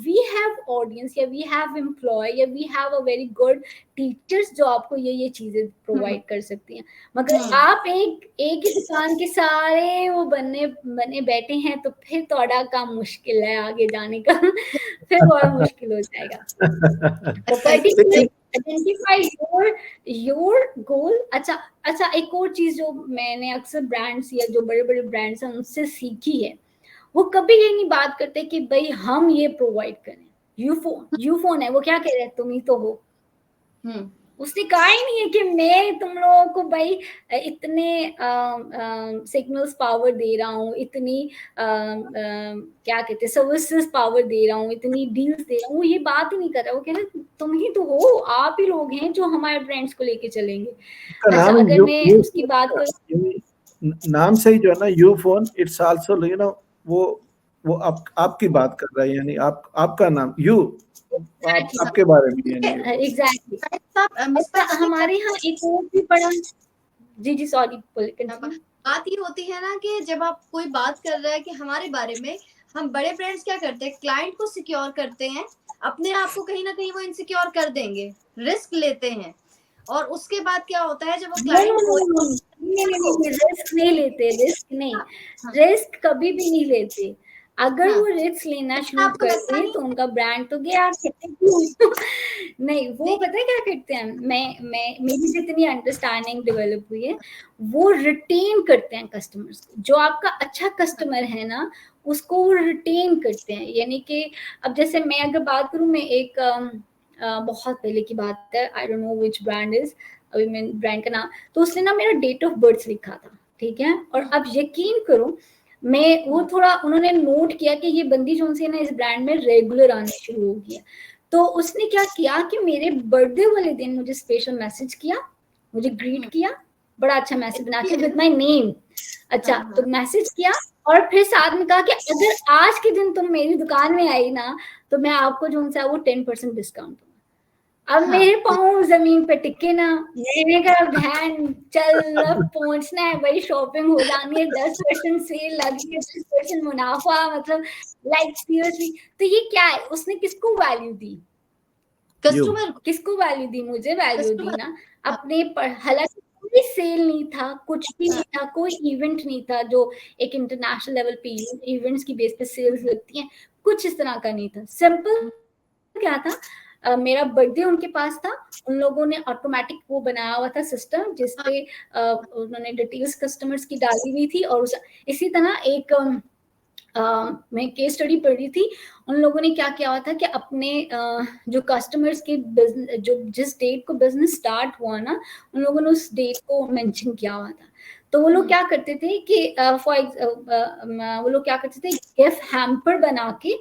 वी हैव ऑडियंस या वी हैव एम्प्लॉय या we have a very good teachers जो आपको ये चीजें प्रोवाइड कर सकती हैं। मगर आप एक ही दुकान के सारे वो बने बैठे हैं तो फिर थोड़ा काम मुश्किल है आगे जाने का फिर बड़ा मुश्किल हो जाएगा। Identify your goal. अच्छा एक और चीज जो मैंने अक्सर ब्रांड्स या जो बड़े बड़े ब्रांड्स हैं उनसे सीखी है, वो कभी ये नहीं बात करते कि भाई हम ये प्रोवाइड करें। यूफोन है, वो क्या कह रहे हैं, तुम ही तो हो। उसने कहा ही नहीं है कि मैं तुम लोगों को भाई इतने सिग्नल्स पावर दे रहा हूँ, इतनी क्या कहते हैं सर्विसेज पावर दे रहा हूँ, इतनी डील्स दे रहा हूँ, वो ये बात ही नहीं कर रहा। वो कह रहे तुम ही तो हो, आप ही लोग हैं जो हमारे ब्रांड्स को लेके चलेंगे। अच्छा अगर मैं उसकी बात करूँ, नाम से ही जो है ना Ufone, it's also you know वो आपकी बात कर रहा है, यानी आपका नाम आपके बारे में। एग्जैक्टली हमारे यहाँ एक और भी बड़ा जी सॉरी बात ये होती है ना कि जब आप कोई बात कर रहा है कि हमारे बारे में, हम बड़े ब्रांड्स क्या करते हैं, क्लाइंट को सिक्योर करते हैं, अपने आप को कहीं ना कहीं वो इनसिक्योर कर देंगे, रिस्क लेते हैं, और उसके बाद क्या होता है जब वो क्लाइंट रिस्क नहीं लेते, रिस्क कभी भी नहीं लेते। अगर वो रिस्क लेना शुरू कर दें तो उनका ब्रांड तो गया। नहीं, वो पता है क्या करते हैं, मेरी जितनी अंडरस्टैंडिंग डेवलप हुई है, वो रिटेन करते हैं कस्टमर्स को। जो आपका अच्छा कस्टमर है ना, उसको वो रिटेन करते हैं। यानी कि अब जैसे मैं अगर बात करूं, मैं एक बहुत पहले की बात है, I don't know which brand is, अभी मैं ब्रांड का नाम, तो उसने ना मेरा डेट ऑफ बर्थ लिखा था, ठीक है। और अब यकीन करो मैं वो थोड़ा उन्होंने नोट किया कि ये बंदी जो है ना इस ब्रांड में रेगुलर आने शुरू हो गया, तो उसने क्या किया कि मेरे बर्थडे वाले दिन मुझे स्पेशल मैसेज किया, मुझे ग्रीट किया, बड़ा अच्छा मैसेज बना के विद माय नेम। अच्छा तो मैसेज किया और फिर साथ में कहा कि अगर आज के दिन तुम मेरी दुकान में आई ना तो मैं आपको जो है वो 10% डिस्काउंट। अब मेरे पाँव जमीन पे टिके ना, मैंने कहा बहन चल अब पहुंचना है भाई, शॉपिंग हो जानी है, 10% सेल लगी है, 10% मुनाफा, मतलब लाइक सीरियसली। तो ये क्या है, उसने किसको वैल्यू दी? कस्टमर। किसको वैल्यू दी? मुझे वैल्यू दी ना अपने। हालांकि कोई सेल नहीं था, कुछ भी नहीं था, कोई इवेंट नहीं था जो एक इंटरनेशनल लेवल पे इवेंट्स की बेस पे सेल्स लगती हैं, कुछ इस तरह का नहीं था। सिंपल क्या था, मेरा बर्थडे उनके पास था, उन लोगों ने ऑटोमेटिक वो बनाया हुआ था सिस्टम जिसपे उन्होंने डिटेल्स कस्टमर्स की डाली हुई थी, और इसी तरह एक मैं केस स्टडी पढ़ रही थी, उन लोगों ने क्या किया हुआ था कि अपने जो कस्टमर्स के बिजनेस, जो जिस डेट को बिजनेस स्टार्ट हुआ ना, उन लोगों ने उस डेट को मेंशन किया हुआ था। तो वो लोग क्या करते थे कि वो लोग क्या करते थे, गिफ्ट हैम्पर बना के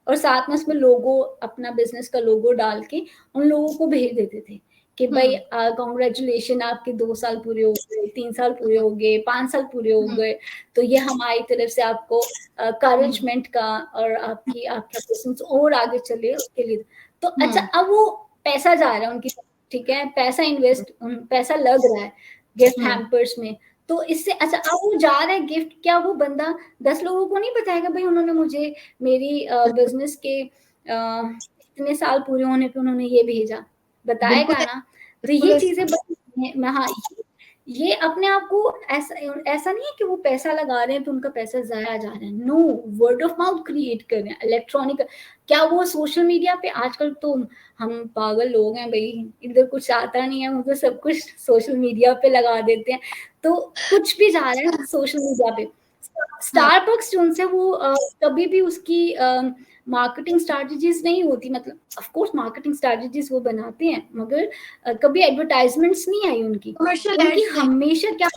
और साथ में उसमें लोगो, अपना बिजनेस का लोगो डाल के उन लोगों को भेज देते थे कि भाई कॉन्ग्रेचुलेशन, आपके 2 साल पूरे हो गए, 3 साल पूरे हो गए, 5 साल पूरे हो गए, तो ये हमारी तरफ से आपको करेजमेंट का और आपका बिजनेस और आगे चले उसके लिए। तो अच्छा, अब वो पैसा जा रहा है उनकी, ठीक है, पैसा लग रहा है गिफ्ट हैम्पर्स में, तो इससे अच्छा अब वो जा रहा है गिफ्ट, क्या वो बंदा 10 लोगों को नहीं बताएगा भाई उन्होंने मुझे मेरी बिजनेस के इतने साल पूरे होने पे उन्होंने ये भेजा, बताएगा ना? तो ये चीजें हाँ, ये अपने आप को ऐसा नहीं है कि वो पैसा लगा रहे हैं तो उनका पैसा जाया जा रहा है, no, word of mouth create कर रहे हैं, इलेक्ट्रॉनिक, क्या वो सोशल मीडिया पे आजकल तो हम पागल लोग हैं भाई, इधर कुछ आता नहीं है मुझे, सब कुछ सोशल मीडिया पे लगा देते हैं, तो कुछ भी जा रहा है सोशल मीडिया पे। स्टारबक्स जो उनसे वो कभी भी उसकी मार्केटिंग स्ट्रैटेजीज नहीं होती, मतलब ऑफ कोर्स मार्केटिंग स्ट्रैटेजीज वो बनाते हैं, मगर कभी एडवर्टाइजमेंट्स नहीं आई उनकी हमेशा क्या,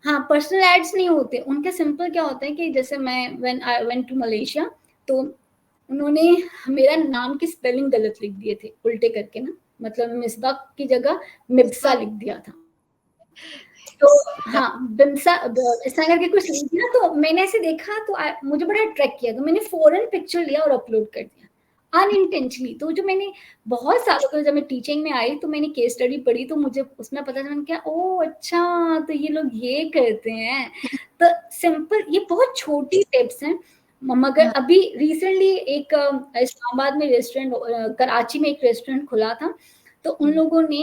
हाँ, पर्सनल एड्स नहीं होते उनके। सिंपल क्या होता है कि जैसे मैं when I went to Malaysia, तो उन्होंने मेरा नाम की स्पेलिंग गलत लिख दिए थे, उल्टे करके ना, मतलब मिसबा की जगह मिब्सा लिख दिया था, तो हाँ, बिम्सा इस तरह करके कुछ लिख दिया, तो मैंने ऐसे देखा तो मुझे बड़ा अट्रैक्ट किया, तो मैंने फौरन पिक्चर लिया और अपलोड कर दिया अनइंटेंशनली। तो जो मैंने बहुत सालों के जब मैं टीचिंग में आई तो मैंने केस स्टडी पढ़ी, तो मुझे उसमें पता चला क्या, ओ अच्छा, तो ये लोग ये करते हैं। तो सिंपल, ये बहुत छोटी टिप्स हैं, मगर अभी रिसेंटली एक इस्लामाबाद में रेस्टोरेंट, कराची में एक रेस्टोरेंट खुला था, तो उन लोगों ने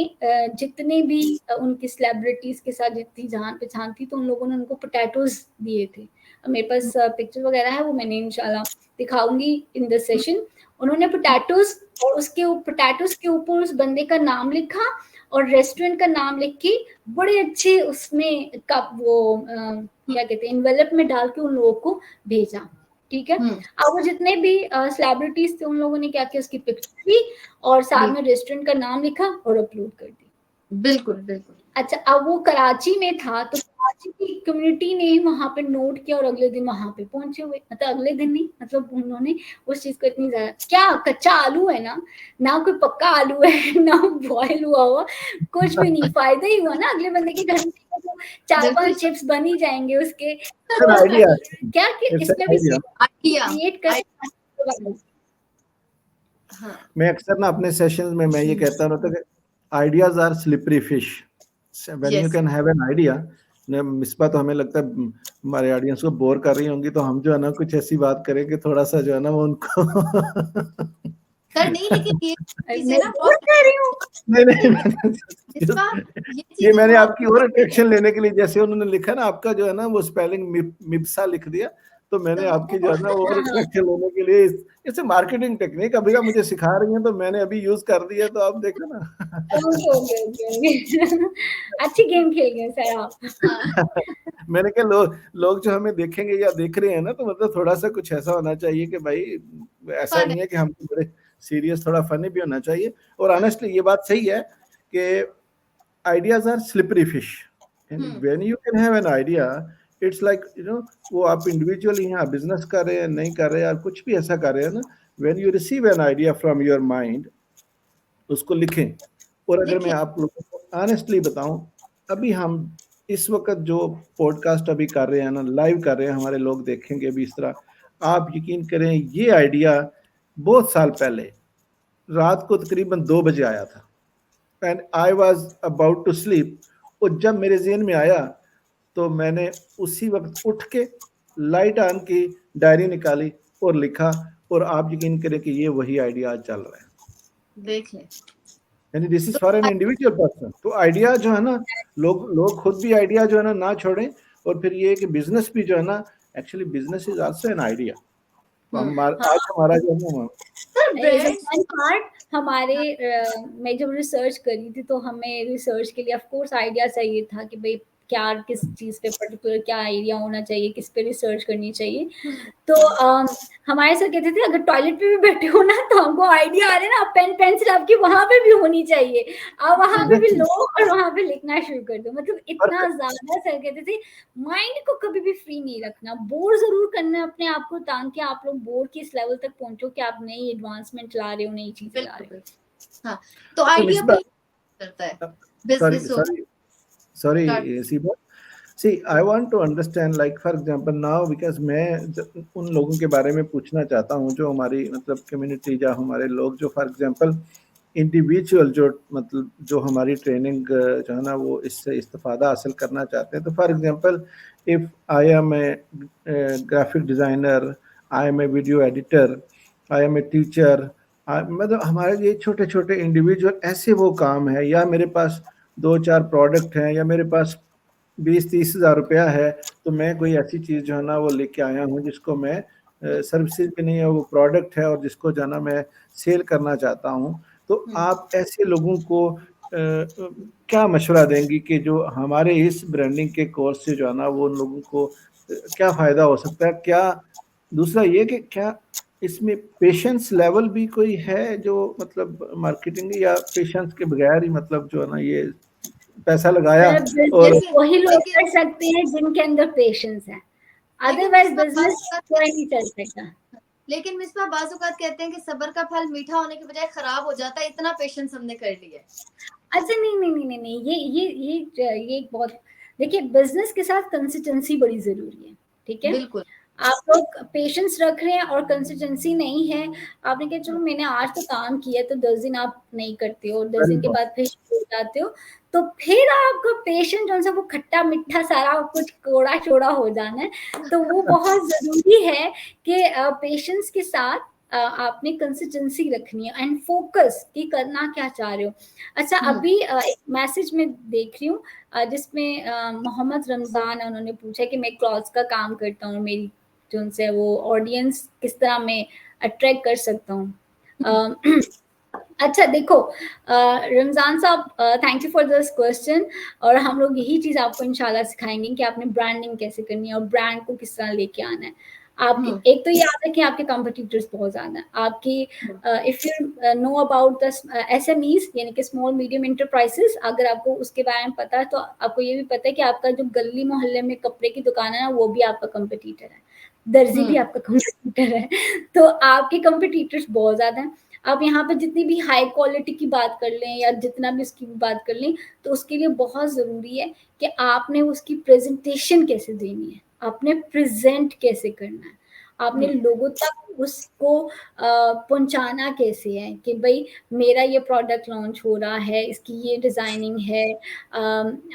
जितने भी उनकी सेलिब्रिटीज के साथ जितनी जान पहचान थी, तो उन लोगों ने उनको पोटैटोज दिए थे। मेरे पास पिक्चर वगैरह है, वो मैंने इंशाल्लाह दिखाऊंगी इन द सेशन। उन्होंने पोटैटोज और उसके पोटैटोज के ऊपर उस बंदे का नाम लिखा और रेस्टोरेंट का नाम लिख के बड़े अच्छे उसमें कप वो क्या कहते हैं, एनवेलप में डाल के उन लोगों को भेजा, ठीक है। अब वो जितने भी सेलिब्रिटीज थे उन लोगों ने क्या किया, उसकी पिक्चर ली और साथ में रेस्टोरेंट का नाम लिखा और अपलोड कर दी। बिल्कुल बिल्कुल। अच्छा, अब वो कराची में था, तो कराची की कम्युनिटी ने वहां पे नोट किया और अगले दिन वहां पे पहुंचे हुए, मतलब अगले दिन नहीं, मतलब उन्होंने उस चीज को इतनी ज्यादा, क्या कच्चा आलू है ना कोई पक्का आलू है, ना बॉयल हुआ कुछ भी नहीं, फायदा ही हुआ ना, अगले बंदे के घर में तो 4-5 चिप्स बन ही जाएंगे उसके, क्या कि इसमें भी क्रिएट कर। मैं अक्सर ना अपने सेशंस में मैं ये कहता रहता कि ideas are slippery fish, when you can have an idea. Misba तो हमें लगता है हमारे ऑडियंस को बोर कर रही होंगी, तो हम जो है ना कुछ ऐसी बात करें कि थोड़ा सा जो है ना वो उनको सर नहीं, लेकिन ये चीजें ना बहुत कर रही हूं, ये मैंने आपकी और अट्रैक्शन लेने के लिए, जैसे उन्होंने लिखा ना आपका जो है ना वो स्पेलिंग मिब्सा लिख दिया, तो मैंने आपकी जो है ना और अट्रैक्शन लेने के लिए इसे मार्केटिंग टेक्निक अभी आप मुझे सिखा रही हैं, तो मैंने अभी यूज कर दिया, तो आप देखो ना। अच्छी गेम खेल गए सर आप। मैंने कहा लोग जो हमें देखेंगे या देख रहे हैं ना, तो मतलब थोड़ा सा कुछ ऐसा होना चाहिए कि भाई ऐसा नहीं है कि हम बड़े सीरियस, थोड़ा फनी भी होना चाहिए। और ऑनेस्टली ये बात सही है कि ideas are slippery fish, and when you can have an idea, it's like you know, वो आप इंडिविजुअली यहाँ बिजनेस कर रहे हैं, नहीं कर रहे हैं, कुछ भी ऐसा कर रहे हैं ना, when you receive an idea from your mind, उसको लिखें। और अगर मैं आप लोगों को ऑनेस्टली बताऊं, अभी हम इस वक्त जो पॉडकास्ट अभी कर रहे हैं ना, लाइव कर रहे हैं, हमारे लोग देखेंगे अभी इस तरह, आप यकीन करें ये आइडिया बहुत साल पहले रात को तकरीबन 2 बजे आया था, and I was about to sleep, और जब मेरे ज़हन में आया तो मैंने उसी वक्त उठ के लाइट ऑन की, डायरी निकाली और लिखा, और आप यकीन करें कि ये वही आइडिया आज चल रहा है। देख ले, यानी this is for an individual person. तो आइडिया जो है ना, लोग खुद भी आइडिया जो है ना छोड़ें, और फिर ये कि बिजनेस भी जो है ना, actually business is also an idea. आज हमारा जो है सेकंड पार्ट हमारे मैं जब रिसर्च करी थी तो हमें रिसर्च के लिए ऑफ कोर्स आइडिया चाहिए था कि भाई क्या किस चीज़ पे पर्टिकुलर क्या आइडिया होना चाहिए, किस पे रिसर्च करनी चाहिए। तो हमारे सर कहते थे अगर टॉयलेट पे भी बैठे हो ना तो हमको आइडिया आ रहा है ना, पेन पेंसिल आपकी वहां पे भी होनी चाहिए, आप वहां पे भी लो और वहां पे लिखना शुरू कर दो। मतलब इतना ज्यादा सर कहते थे माइंड को कभी भी फ्री नहीं रखना, बोर जरूर करना है अपने आप को ताकि आप लोग बोर की इस लेवल तक पहुंचो कि आप नई एडवांसमेंट ला रहे हो, नई चीजें ला रहे हो। हाँ, तो आइडिया भी करता है business. Sorry, Siba. See, I want to understand, like for example now, because मैं उन लोगों के बारे में पूछना चाहता हूँ जो हमारी मतलब कम्युनिटी या हमारे लोग जो फॉर एग्जांपल इंडिविजुअल जो मतलब जो हमारी ट्रेनिंग जो है ना वो इससे इस्तेफादा हासिल करना चाहते हैं। तो for example if I am a graphic designer, I am a video editor, I am a teacher, मतलब हमारे ये छोटे छोटे इंडिविजुअल ऐसे वो काम है, या मेरे पास 2-4 प्रोडक्ट हैं, या मेरे पास 20-30 हज़ार रुपया है, तो मैं कोई ऐसी चीज़ जो है ना वो लेके आया हूँ जिसको मैं सर्विसेज भी नहीं है, वो प्रोडक्ट है और जिसको जो है ना मैं सेल करना चाहता हूँ। तो आप ऐसे लोगों को क्या मशवरा देंगी कि जो हमारे इस ब्रांडिंग के कोर्स से जो है ना वो उन लोगों को क्या फ़ायदा हो सकता है? क्या दूसरा ये कि क्या इसमें पेशेंस लेवल भी कोई है जो मतलब मार्केटिंग, या पेशेंस के बगैर ही मतलब जो है ना ये पैसा लगाया और वही लोग कर सकते हैं जिनके अंदर पेशेंस है, अदरवाइज बिजनेस कोई नहीं चल सकता। लेकिन मिसबा बाज़ औक़ात कहते हैं कि सब्र का फल मीठा होने के बजाय खराब हो जाता है, इतना पेशेंस हमने कर लिया है। अच्छा नहीं, ये एक बहुत, देखिए बिजनेस के साथ कंसिस्टेंसी बड़ी जरूरी है, ठीक है? बिल्कुल। आप लोग पेशेंस रख रहे हैं और कंसिस्टेंसी नहीं है, आपने कहा चलो मैंने आज तो काम किया तो 10 दिन आप नहीं करते हो, 10 दिन के बाद फिर हो जाते हो, तो फिर आपका पेशेंस जो है वो खट्टा मीठा सारा कुछ कोड़ा चोड़ा हो जाना है। तो वो बहुत जरूरी है कि पेशेंस के साथ आपने कंसिस्टेंसी रखनी है एंड फोकस कि करना क्या चाह रहे हो। अच्छा अभी एक मैसेज में देख रही हूँ जिसमें मोहम्मद रमजान उन्होंने पूछा कि मैं क्लॉथ्स का काम करता हूँ, मेरी जो उनसे वो ऑडियंस किस तरह मैं अट्रैक्ट कर सकता हूँ। अच्छा देखो रमजान साहब, thank you for this question, और हम लोग यही चीज़ आपको इंशाल्लाह सिखाएंगे कि आपने ब्रांडिंग कैसे करनी है और ब्रांड को किस तरह लेके आना है। आपके एक तो याद है कि आपके कॉम्पिटिटर्स बहुत ज़्यादा हैं, आपकी if you know about the SMEs यानी कि स्मॉल मीडियम इंटरप्राइजेस, अगर आपको उसके बारे में पता है तो आपको ये भी पता है कि आपका जो गली मोहल्ले में कपड़े की दुकान है ना वो भी आपका कॉम्पिटिटर है, दर्जी भी आपका कॉम्पिटिटर है। तो आपके कॉम्पिटिटर्स बहुत ज़्यादा हैं। आप यहाँ पे जितनी भी हाई क्वालिटी की बात कर लें या जितना भी उसकी बात कर लें, तो उसके लिए बहुत ज़रूरी है कि आपने उसकी प्रेजेंटेशन कैसे देनी है, आपने प्रेजेंट कैसे करना है, आपने लोगों तक उसको पहुंचाना कैसे है कि भाई मेरा ये प्रोडक्ट लॉन्च हो रहा है, इसकी ये डिज़ाइनिंग है,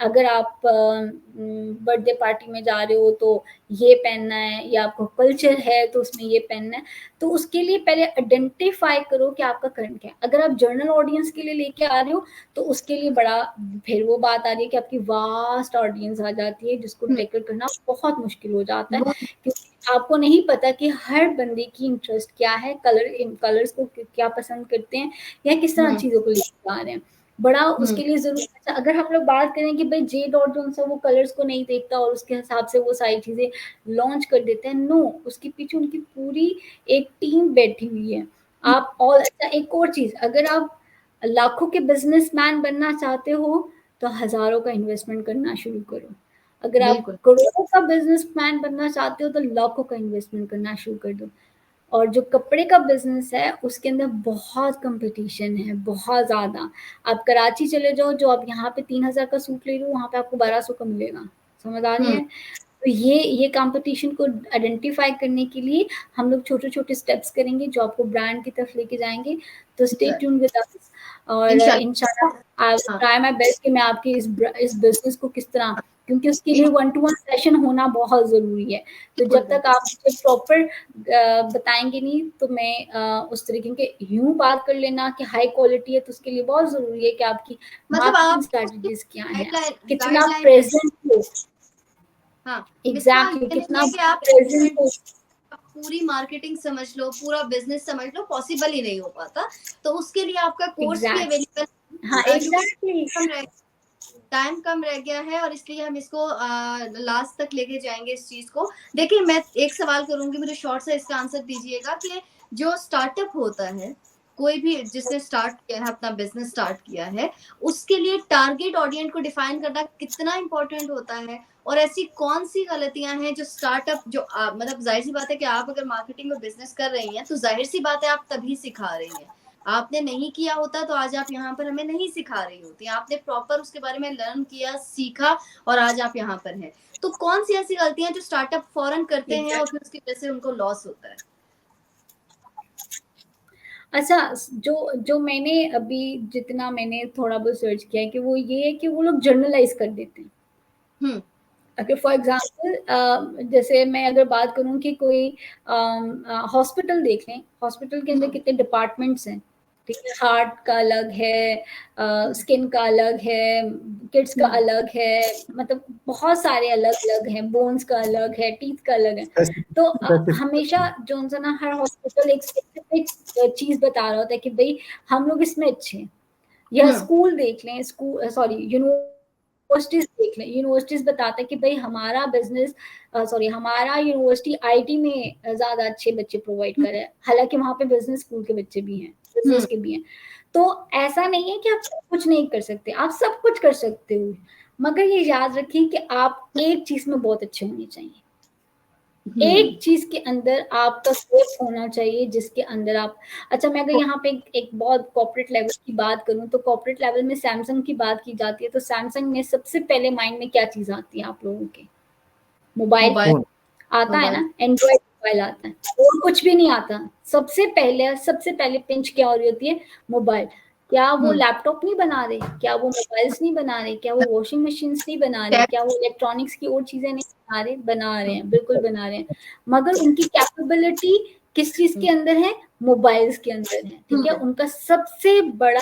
अगर आप बर्थडे पार्टी में जा रहे हो तो ये पहनना है, या आपको कल्चर है तो उसमें ये पहनना है। तो उसके लिए पहले आइडेंटिफाई करो कि आपका करंट क्या है। अगर आप जर्नल ऑडियंस के लिए लेके आ रहे हो तो उसके लिए बड़ा फिर वो बात आ रही है कि आपकी वास्ट ऑडियंस आ जाती है जिसको टैकल करना बहुत मुश्किल हो जाता है, क्योंकि आपको नहीं पता कि हर बंदे की इंटरेस्ट क्या है, कलर्स को क्या पसंद करते हैं या किस तरह चीज़ों को लेकर आ रहे हैं, बड़ा उसके लिए जरूरी है। अगर हम लोग बात करें कि भाई जे डॉट जो है वो कलर्स को नहीं देखता और उसके हिसाब से वो सारी चीज़ें लॉन्च कर देते हैं, नो, उसके पीछे उनकी पूरी एक टीम बैठी हुई है। आप और अच्छा एक और चीज़, अगर आप लाखों के बिजनेसमैन बनना चाहते हो तो हज़ारों का इन्वेस्टमेंट करना शुरू करो। अगर आप करोड़ों का बिजनेसमैन बनना चाहते हो तो लाखों का इन्वेस्टमेंट करना शुरू कर दो। और जो कपड़े का बिजनेस है उसके अंदर बहुत कंपटीशन है, बहुत ज़्यादा। आप कराची चले जाओ, जो आप यहाँ पे 3000 का सूट ले रहे हो वहाँ पे आपको 1200 का मिलेगा, समझ आ रही है? तो ये कंपटीशन को आइडेंटिफाई करने के लिए हम लोग छोटे छोटे स्टेप्स करेंगे जो आपको ब्रांड की तरफ लेके जाएंगे। तो स्टे ट्यून विद अस, और इंशाल्लाह I will try my best कि मैं आपके इस बिजनेस को किस तरह, क्योंकि उसके लिए 1-to-1 सेशन होना बहुत ज़रूरी है। तो जब तक आप मुझे प्रॉपर बताएंगे नहीं तो मैं उस तरीके के यूँ बात कर लेना कि हाई क्वालिटी है, तो उसके लिए बहुत ज़रूरी है कि आपकी मार्केटिंग स्ट्रेटजीज क्या है, कितना प्रेजेंट हो, एग्जैक्टली कितना प्रेजेंट हो। पूरी मार्केटिंग समझ लो, पूरा बिजनेस समझ लो, पॉसिबल ही नहीं हो पाता। तो उसके लिए आपका कोर्स भी एग्जैक्ट अवेलेबल, हाँ क्योंकि एग्जैक्टली टाइम कम रह गया है और इसलिए हम इसको लास्ट तक लेके जाएंगे इस चीज को। देखिए मैं एक सवाल करूंगी, मुझे शॉर्ट से इसका आंसर दीजिएगा कि जो स्टार्टअप होता है, कोई भी जिसने स्टार्ट किया है, अपना बिजनेस स्टार्ट किया है, उसके लिए टारगेट ऑडियंस को डिफाइन करना कितना इंपॉर्टेंट होता है, और ऐसी कौन सी गलतियां हैं जो स्टार्टअप जो मतलब जाहिर सी बात है कि आप अगर मार्केटिंग में बिजनेस कर रही हैं तो जाहिर सी बात है आप तभी सिखा रही हैं। आपने नहीं किया होता तो आज आप यहाँ पर हमें नहीं सिखा रही होती। आपने प्रॉपर उसके बारे में लर्न किया, सीखा, और आज आप यहाँ पर हैं। तो कौन सी ऐसी गलतियां जो स्टार्टअप फौरन करते हैं और फिर उसकी वजह से उनको लॉस होता है? अच्छा, जो जो मैंने अभी जितना मैंने थोड़ा बहुत सर्च किया है कि वो ये है कि वो लोग जर्नलाइज कर देते हैं। हम्म अगर फॉर एग्जांपल जैसे मैं अगर बात करूं कि कोई हॉस्पिटल देख लें, हॉस्पिटल के अंदर कितने डिपार्टमेंट्स हैं, ठीक है, हार्ट का अलग है, स्किन का अलग है, किड्स का अलग है, मतलब बहुत सारे अलग अलग हैं, बोन्स का अलग है, टीथ का अलग है। तो हमेशा जो ना हर हॉस्पिटल एक स्पेसिफिक चीज बता रहा होता है कि भाई हम लोग इसमें अच्छे हैं। या स्कूल देख लें, स्कूल सॉरी यूनिवर्सिटीज देख लें, यूनिवर्सिटीज बताते हैं कि भाई हमारा बिजनेस सॉरी हमारा यूनिवर्सिटी आईटी में ज्यादा अच्छे बच्चे प्रोवाइड कर रहे हैं, हालांकि वहां पे बिजनेस स्कूल के बच्चे भी हैं, बिजनेस के भी हैं। तो ऐसा नहीं है कि आप सब कुछ नहीं कर सकते, आप सब कुछ कर सकते हो, मगर ये याद रखिए कि आप एक चीज में बहुत अच्छे होने चाहिए। एक चीज के अंदर आपका स्कोप होना चाहिए जिसके अंदर आप, अच्छा मैं अगर यहाँ पे एक बहुत कॉर्पोरेट लेवल की बात करूं तो कॉर्पोरेट लेवल में सैमसंग की बात की जाती है, तो सैमसंग में सबसे पहले माइंड में क्या चीज आती है आप लोगों के? मोबाइल मोबाइल आता है ना, एंड्रॉइड मोबाइल आता है, और कुछ भी नहीं आता। सबसे पहले पिंच क्या हो रही होती है? मोबाइल। क्या वो लैपटॉप नहीं बना रहे, क्या वो मोबाइल्स नहीं बना रहे, क्या वो वॉशिंग मशीन्स नहीं बना रहे, क्या वो इलेक्ट्रॉनिक्स की और चीजें नहीं बना रहे? बना रहे हैं, बिल्कुल बना रहे हैं, मगर उनकी कैपेबिलिटी किस चीज के अंदर है? मोबाइल्स के अंदर है, ठीक है। उनका सबसे बड़ा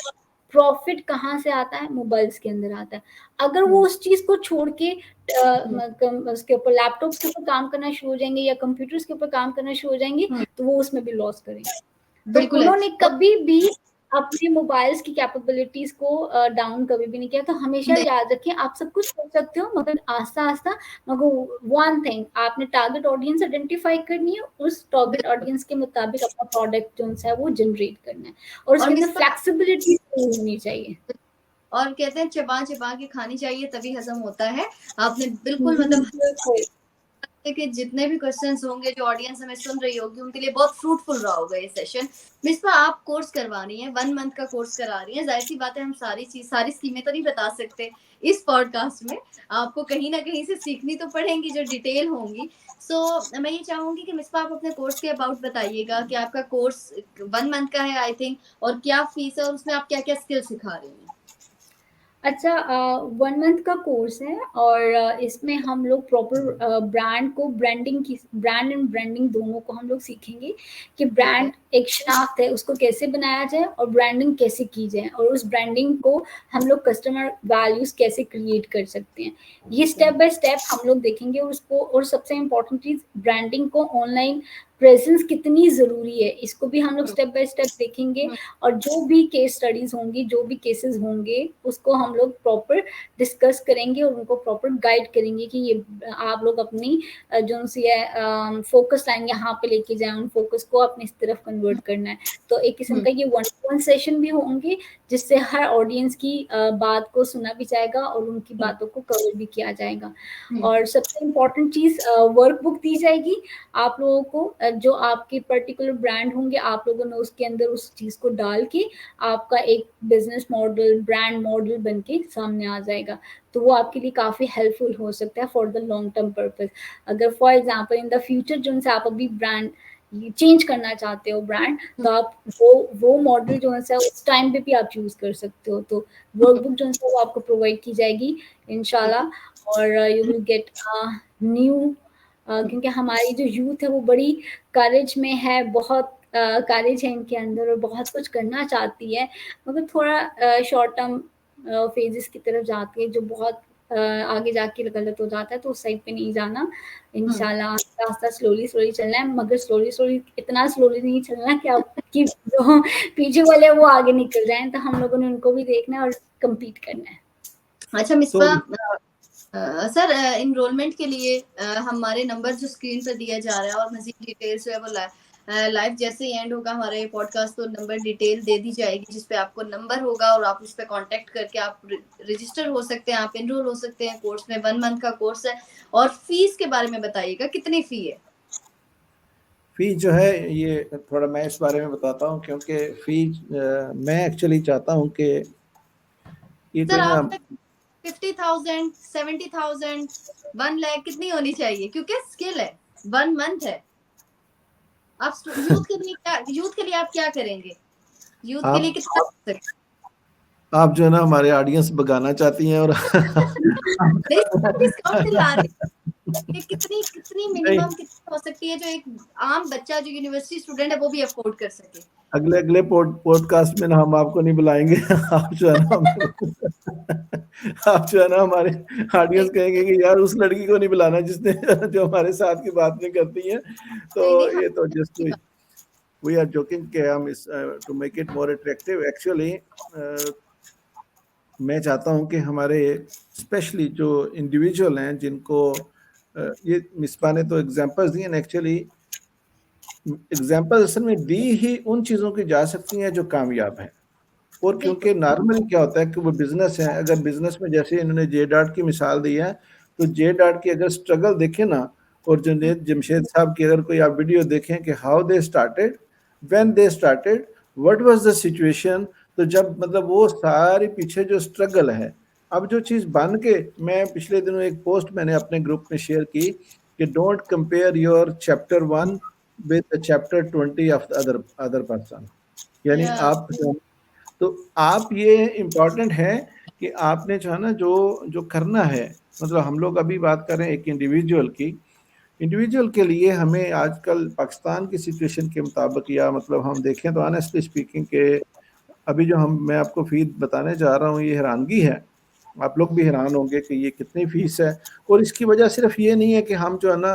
प्रॉफिट कहाँ से आता है? मोबाइल्स के अंदर आता है। अगर वो उस चीज को छोड़ के उसके ऊपर लैपटॉप के ऊपर काम करना शुरू हो जाएंगे या कंप्यूटर्स के ऊपर काम करना शुरू हो जाएंगे तो वो उसमें भी लॉस करेंगे। तो बिल्कुल है। उन्होंने कभी भी अपने मोबाइल्स की कैपेबिलिटीज को डाउन कभी भी नहीं किया। तो हमेशा याद रखिए आप सब कुछ कर सकते हो, मगर आस्ता आस्ता, मगर वन थिंग, आपने टारगेट ऑडियंस आइडेंटिफाई करनी है, उस टारगेट ऑडियंस के मुताबिक अपना प्रोडक्ट जो है वो जनरेट करना है, और उसके अंदर फ्लेक्सिबिलिटी होनी चाहिए। और कहते हैं चबा चबा के खानी चाहिए तभी हजम होता है। आपने बिल्कुल मतलब कि जितने भी क्वेश्चंस होंगे जो ऑडियंस हमें सुन रही होगी उनके लिए बहुत फ्रूटफुल रहा होगा ये सेशन। मिसबा आप कोर्स करवा रही हैं, 1 मंथ का कोर्स करा रही हैं, जाहिर सी बात है हम सारी स्कीमें तो नहीं बता सकते इस पॉडकास्ट में, आपको कहीं ना कहीं से सीखनी तो पड़ेंगी जो डिटेल होंगी। सो मैं ये चाहूंगी कि मिसबा आप अपने कोर्स के अबाउट बताइएगा कि आपका कोर्स 1 मंथ का है आई थिंक, और क्या फीस है और उसमें आप क्या क्या स्किल सिखा रही हैं? अच्छा, 1 मंथ का कोर्स है, और इसमें हम लोग प्रॉपर ब्रांड को, ब्रांड एंड ब्रांडिंग दोनों को हम लोग सीखेंगे कि ब्रांड एक शनाख्त है उसको कैसे बनाया जाए और ब्रांडिंग कैसे की जाए, और उस ब्रांडिंग को हम लोग कस्टमर वैल्यूज कैसे क्रिएट कर सकते हैं, ये स्टेप बाय स्टेप हम लोग देखेंगे। और सबसे इम्पोर्टेंट चीज, ब्रांडिंग को ऑनलाइन प्रेजेंस कितनी जरूरी है, इसको भी हम लोग स्टेप बाय स्टेप देखेंगे। और जो भी केस स्टडीज होंगी, जो भी केसेस होंगे, उसको हम लोग प्रॉपर डिस्कस करेंगे और उनको प्रॉपर गाइड करेंगे कि ये आप लोग अपनी जो सी है फोकस लाइन यहाँ पे लेके जाए, उन फोकस को अपनी इस तरफ कन्वर्ट करना है। तो एक किस्म का ये 1-to-1 सेशन भी होंगे जिससे हर ऑडियंस की बात को सुना भी जाएगा और उनकी बातों को कवर भी किया जाएगा। और सबसे इम्पोर्टेंट चीज, वर्कबुक दी जाएगी आप लोगों को, जो आपके पर्टिकुलर ब्रांड होंगे, आप लोगों ने उसके अंदर उस चीज को डाल के आपका एक बिजनेस मॉडल, ब्रांड मॉडल बन के सामने आ जाएगा। तो वो आपके लिए काफी हेल्पफुल हो सकता है for the long term purpose. अगर for example in the future जो उनसे आप अभी ब्रांड चेंज करना चाहते हो ब्रांड, तो आप वो मॉडल जो है उस टाइम पे भी आप चूज कर सकते हो। तो वर्कबुक जो है वो आपको प्रोवाइड की जाएगी इंशाल्लाह, और यू विल गेट न्यू, क्योंकि हमारी जो यूथ है वो बड़ी करेज में है, बहुत करेज है इनके अंदर और बहुत कुछ करना चाहती है, मगर थोड़ा शॉर्ट टर्म फेजेस की तरफ जाती है जो बहुत आगे जाके गलत हो जाता है, तो उस साइड पे नहीं जाना। इंशाल्लाह रास्ता स्लोली चलना है, मगर स्लोली इतना स्लोली नहीं चलना कि आपकी जो पीछे वाले वो आगे निकल जाएं, तो हम लोगों ने उनको भी देखना है और कम्पीट करना है। अच्छा मिसबा, सर इनरोलमेंट के लिए हमारे नंबर जो स्क्रीन पर दिया जा रहा है और मजीद डिटेल्स जो है वो लाइव जैसे ही एंड होगा हमारे पॉडकास्ट तो नंबर डिटेल दे दी जाएगी, जिस पे आपको नंबर होगा और आप उस पर कांटेक्ट करके आप रजिस्टर हो सकते हैं, आप इनरोल हो सकते हैं कोर्स में। 1 मंथ का कोर्स है। और फीस के बारे में बताइएगा, कितनी फी है? फी जो है ये थोड़ा मैं इस बारे में बताता हूँ, क्योंकि फी मैं एक्चुअली चाहता हूँ कि ये सर कोई ना आप 50,000, 70,000, 1 लाख कितनी होनी चाहिए? क्योंकि स्किल है, 1 मंथ है। आप यूथ के लिए आप क्या करेंगे? यूथ के लिए कितना आप जो है ना हमारे ऑडियंस भगाना चाहती हैं और डिस्काउंट दिला रहे हैं। कितनी मिनिमम कितनी हो सकती है जो एक आम बच्चा जो यूनिवर्सिटी स्टूडेंट है वो भी अफोर्ड कर सके? अगले पॉडकास्ट में ना हम आपको नहीं बुलाएंगे। आप जो है ना आप जो है ना हमारे ऑडियंस कहेंगे कि यार उस लड़की को नहीं बुलाना जिसने जो हमारे साथ की बात नहीं करती है। तो ये तो जस्ट वी आर जोकिंग कि हम इस to make it more attractive. Actually मैं चाहता हूं कि हमारे स्पेशली जो इंडिविजुअल हैं जिनको ये मिसबा ने तो एग्जांपल्स दिए हैं, एक्चुअली एग्जांपल असल में दी ही उन चीज़ों की जा सकती हैं जो कामयाब हैं। और क्योंकि नॉर्मली क्या होता है कि वो बिजनेस है, अगर बिजनेस में जैसे इन्होंने जे डॉट की मिसाल दी है, तो जे डॉट की अगर स्ट्रगल देखें ना, और जुनैद जमशेद साहब की अगर कोई आप वीडियो देखें कि how they started, when they started, what was the situation, तो जब मतलब वो सारी पीछे जो स्ट्रगल है, अब जो चीज़ बन के, मैं पिछले दिनों एक पोस्ट मैंने अपने ग्रुप में शेयर की कि don't compare your chapter 1 with chapter 20 of the other person. यानी आप तो आप ये इम्पॉर्टेंट है कि आपने जो है ना जो करना है, मतलब हम लोग अभी बात कर रहे हैं एक इंडिविजुअल के लिए हमें आजकल पाकिस्तान की सिचुएशन के मुताबिक, या मतलब हम देखें तो ऑनेस्टली स्पीकिंग के अभी जो मैं आपको फीस बताने जा रहा हूँ ये हैरानगी है। आप लोग भी हैरान होंगे कि ये कितनी फीस है। और इसकी वजह सिर्फ ये नहीं है कि हम जो है ना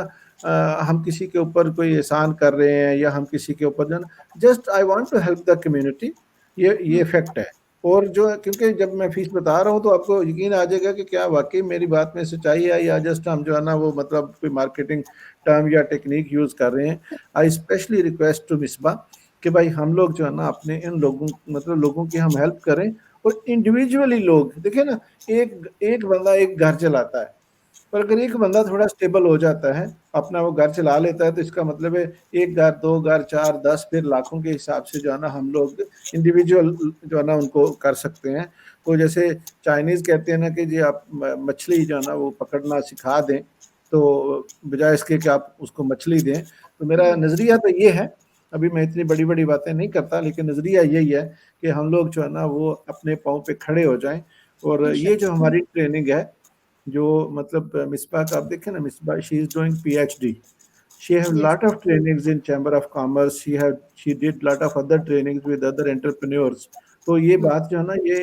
हम किसी के ऊपर कोई एहसान कर रहे हैं या हम किसी के ऊपर जो, just I want to help the community, ये फैक्ट है। और जो है क्योंकि जब मैं फीस बता रहा हूँ तो आपको यकीन आ जाएगा कि क्या वाकई मेरी बात में सच्चाई है या जस्ट हम जो है ना वो मतलब कोई मार्केटिंग टर्म या टेक्निक यूज़ कर रहे हैं। आई स्पेशली रिक्वेस्ट टू मिसबा कि भाई हम लोग जो है ना अपने इन लोगों मतलब लोगों की हम हेल्प करें। और इंडिविजुअली लोग देखिए ना, एक बंदा एक घर चलाता है, पर अगर एक बंदा थोड़ा स्टेबल हो जाता है, अपना वो घर चला लेता है, तो इसका मतलब है एक घर, 2 घर, 4, 10, फिर लाखों के हिसाब से जो है ना हम लोग इंडिविजुअल जो है ना उनको कर सकते हैं। तो जैसे चाइनीज़ कहते हैं ना कि जी आप मछली जो है ना वो पकड़ना सिखा दें, तो बजाय इसके कि आप उसको मछली दें। तो मेरा नज़रिया तो ये है, अभी मैं इतनी बड़ी बड़ी बातें नहीं करता, लेकिन नज़रिया यही है कि हम लोग जो है ना वो अपने पाँव पे खड़े हो जाएं। और ये जो हमारी ट्रेनिंग है, जो मतलब मिसबा का आप देखें ना, Misbah she is doing PhD, she have lot of trainings in chamber of commerce, she did lot of other trainings with other entrepreneurs। तो ये बात जो है ना ये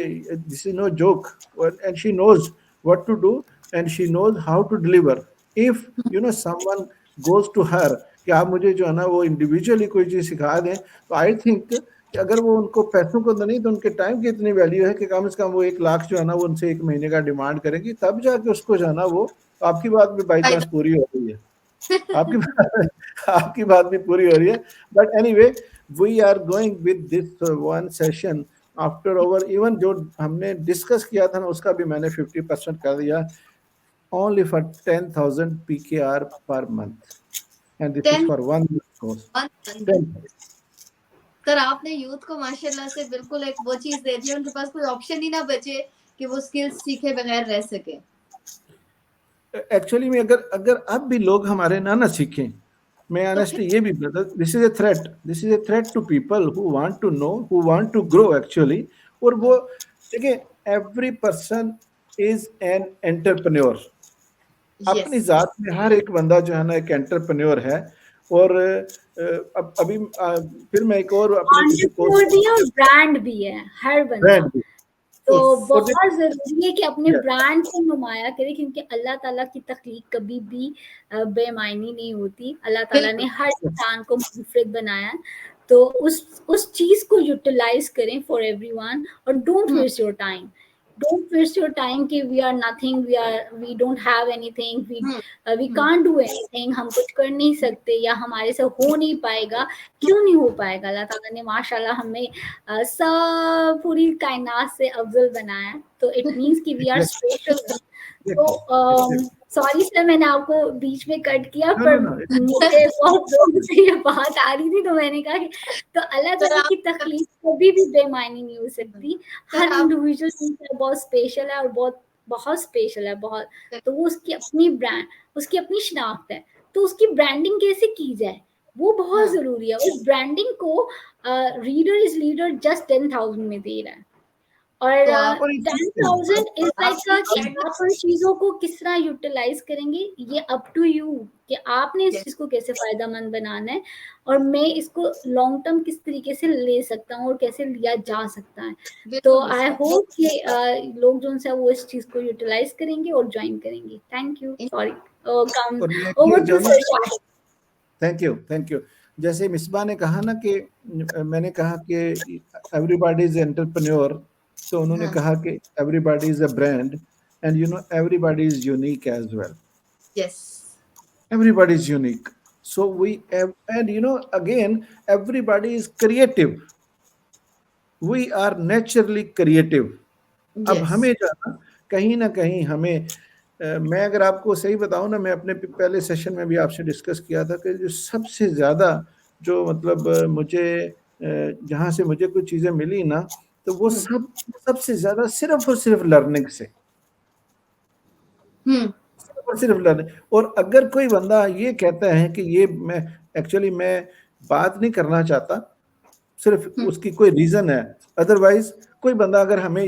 this is no joke, and she knows what to do and she knows how to deliver। if you know someone goes to her कि आप मुझे जो है ना वो इंडिविजुअली कोई चीज़ सिखा दें, तो आई थिंक कि अगर वो उनको पैसों को तो नहीं, तो उनके टाइम की इतनी वैल्यू है कि कम से कम वो 1 लाख जो है ना वो उनसे 1 महीने का डिमांड करेंगी, तब जाके उसको जो है ना वो आपकी बात भी बाई चांस पूरी हो रही है। आपकी बात भी पूरी हो रही है। But anyway we are going with this one session after over, even जो हमने डिस्कस किया था ना उसका भी मैंने 50% कर दिया, only for 10,000 PKR per month, and this is for 1 course. Sir आपने यूथ को माशाल्लाह से बिल्कुल एक वो चीज दे दी, उनके पास कोई ऑप्शन ही ना बचे कि वो स्किल्स सीखे बगैर रह सके। एक्चुअली में अगर अब भी लोग हमारे ना सीखें, मैं ऑनेस्टली ये भी बता, this is a threat to people who want to know, who want to grow actually. और वो देखिए every person is an entrepreneur, अपनी जात में हर एक बंदा जो है ना एक एंटरप्रेन्योर है। और अब अभी फिर मैं एक और अपने ब्रांड भी है, हर बंदा तो Yes. बहुत ज़रूरी है कि अपने Yeah. ब्रांड को नुमाया करें, क्योंकि अल्लाह ताला की तख्लीक कभी भी बेमायनी नहीं होती। अल्लाह ताला ने हर इंसान को मुनफरिद बनाया है, तो उस चीज़ को यूटिलाइज़ करें फॉर एवरीवन, और don't waste your time. Don't waste your time कि we are nothing, we don't have anything, we can't do anything, हम कुछ कर नहीं सकते या हमारे से हो नहीं पाएगा। क्यों नहीं हो पाएगा? अल्लाह ताला ने माशाल्लाह हमें सब पूरी कायनात से अफजल बनाया है, तो इट मीन्स कि वी आर स्पेशल। तो सॉरी सर, मैंने आपको बीच में कट किया, पर मुझे बहुत जोर से ये बात आ रही थी, तो मैंने कहा कि तो अल्लाह ताला की तख्लीक कभी भी बेमायनी नहीं हो सकती। हर इंडिविजुअल बहुत स्पेशल है, और बहुत स्पेशल है, बहुत। तो वो उसकी अपनी ब्रांड, उसकी अपनी शनाख्त है, तो उसकी ब्रांडिंग कैसे की जाए वो बहुत जरूरी है। उस ब्रांडिंग को रीडर इज लीडर जस्ट 10,000 में दे रहा है, और 10,000 इज लाइक कि आप उन चीजों को किस तरह यूटिलाइज करेंगे, ये अप टू यू कि आपने इस चीज को कैसे फायदेमंद बनाना है, और मैं इसको लॉन्ग टर्म किस तरीके से ले सकता हूँ और कैसे लिया जा सकता है। तो आई होप कि लोग जो है वो इस चीज को यूटिलाइज करेंगे और ज्वाइन करेंगे। Thank you. Sorry, come over to Shahid. Thank you. जैसे मिसबा ने कहा ना कि मैंने कहा कि एवरीबॉडी इज एंटरप्रेन्योर, तो उन्होंने कहा कि everybody is a brand, and you know everybody is unique as well. Yes. Everybody is unique, so we have, and you know, again, everybody is creative. We are naturally creative. अब हमें जो है ना कहीं हमें मैं अगर आपको सही बताऊं ना, मैं अपने पहले सेशन में भी आपसे डिस्कस किया था कि जो सबसे ज़्यादा जो मतलब मुझे जहाँ से मुझे कुछ चीज़ें मिली ना, तो वो सबसे ज़्यादा सिर्फ और सिर्फ लर्निंग से, सिर्फ लर्निंग। और अगर कोई बंदा ये कहता है कि ये मैं एक्चुअली मैं बात नहीं करना चाहता, सिर्फ उसकी कोई रीज़न है, अदरवाइज कोई बंदा अगर हमें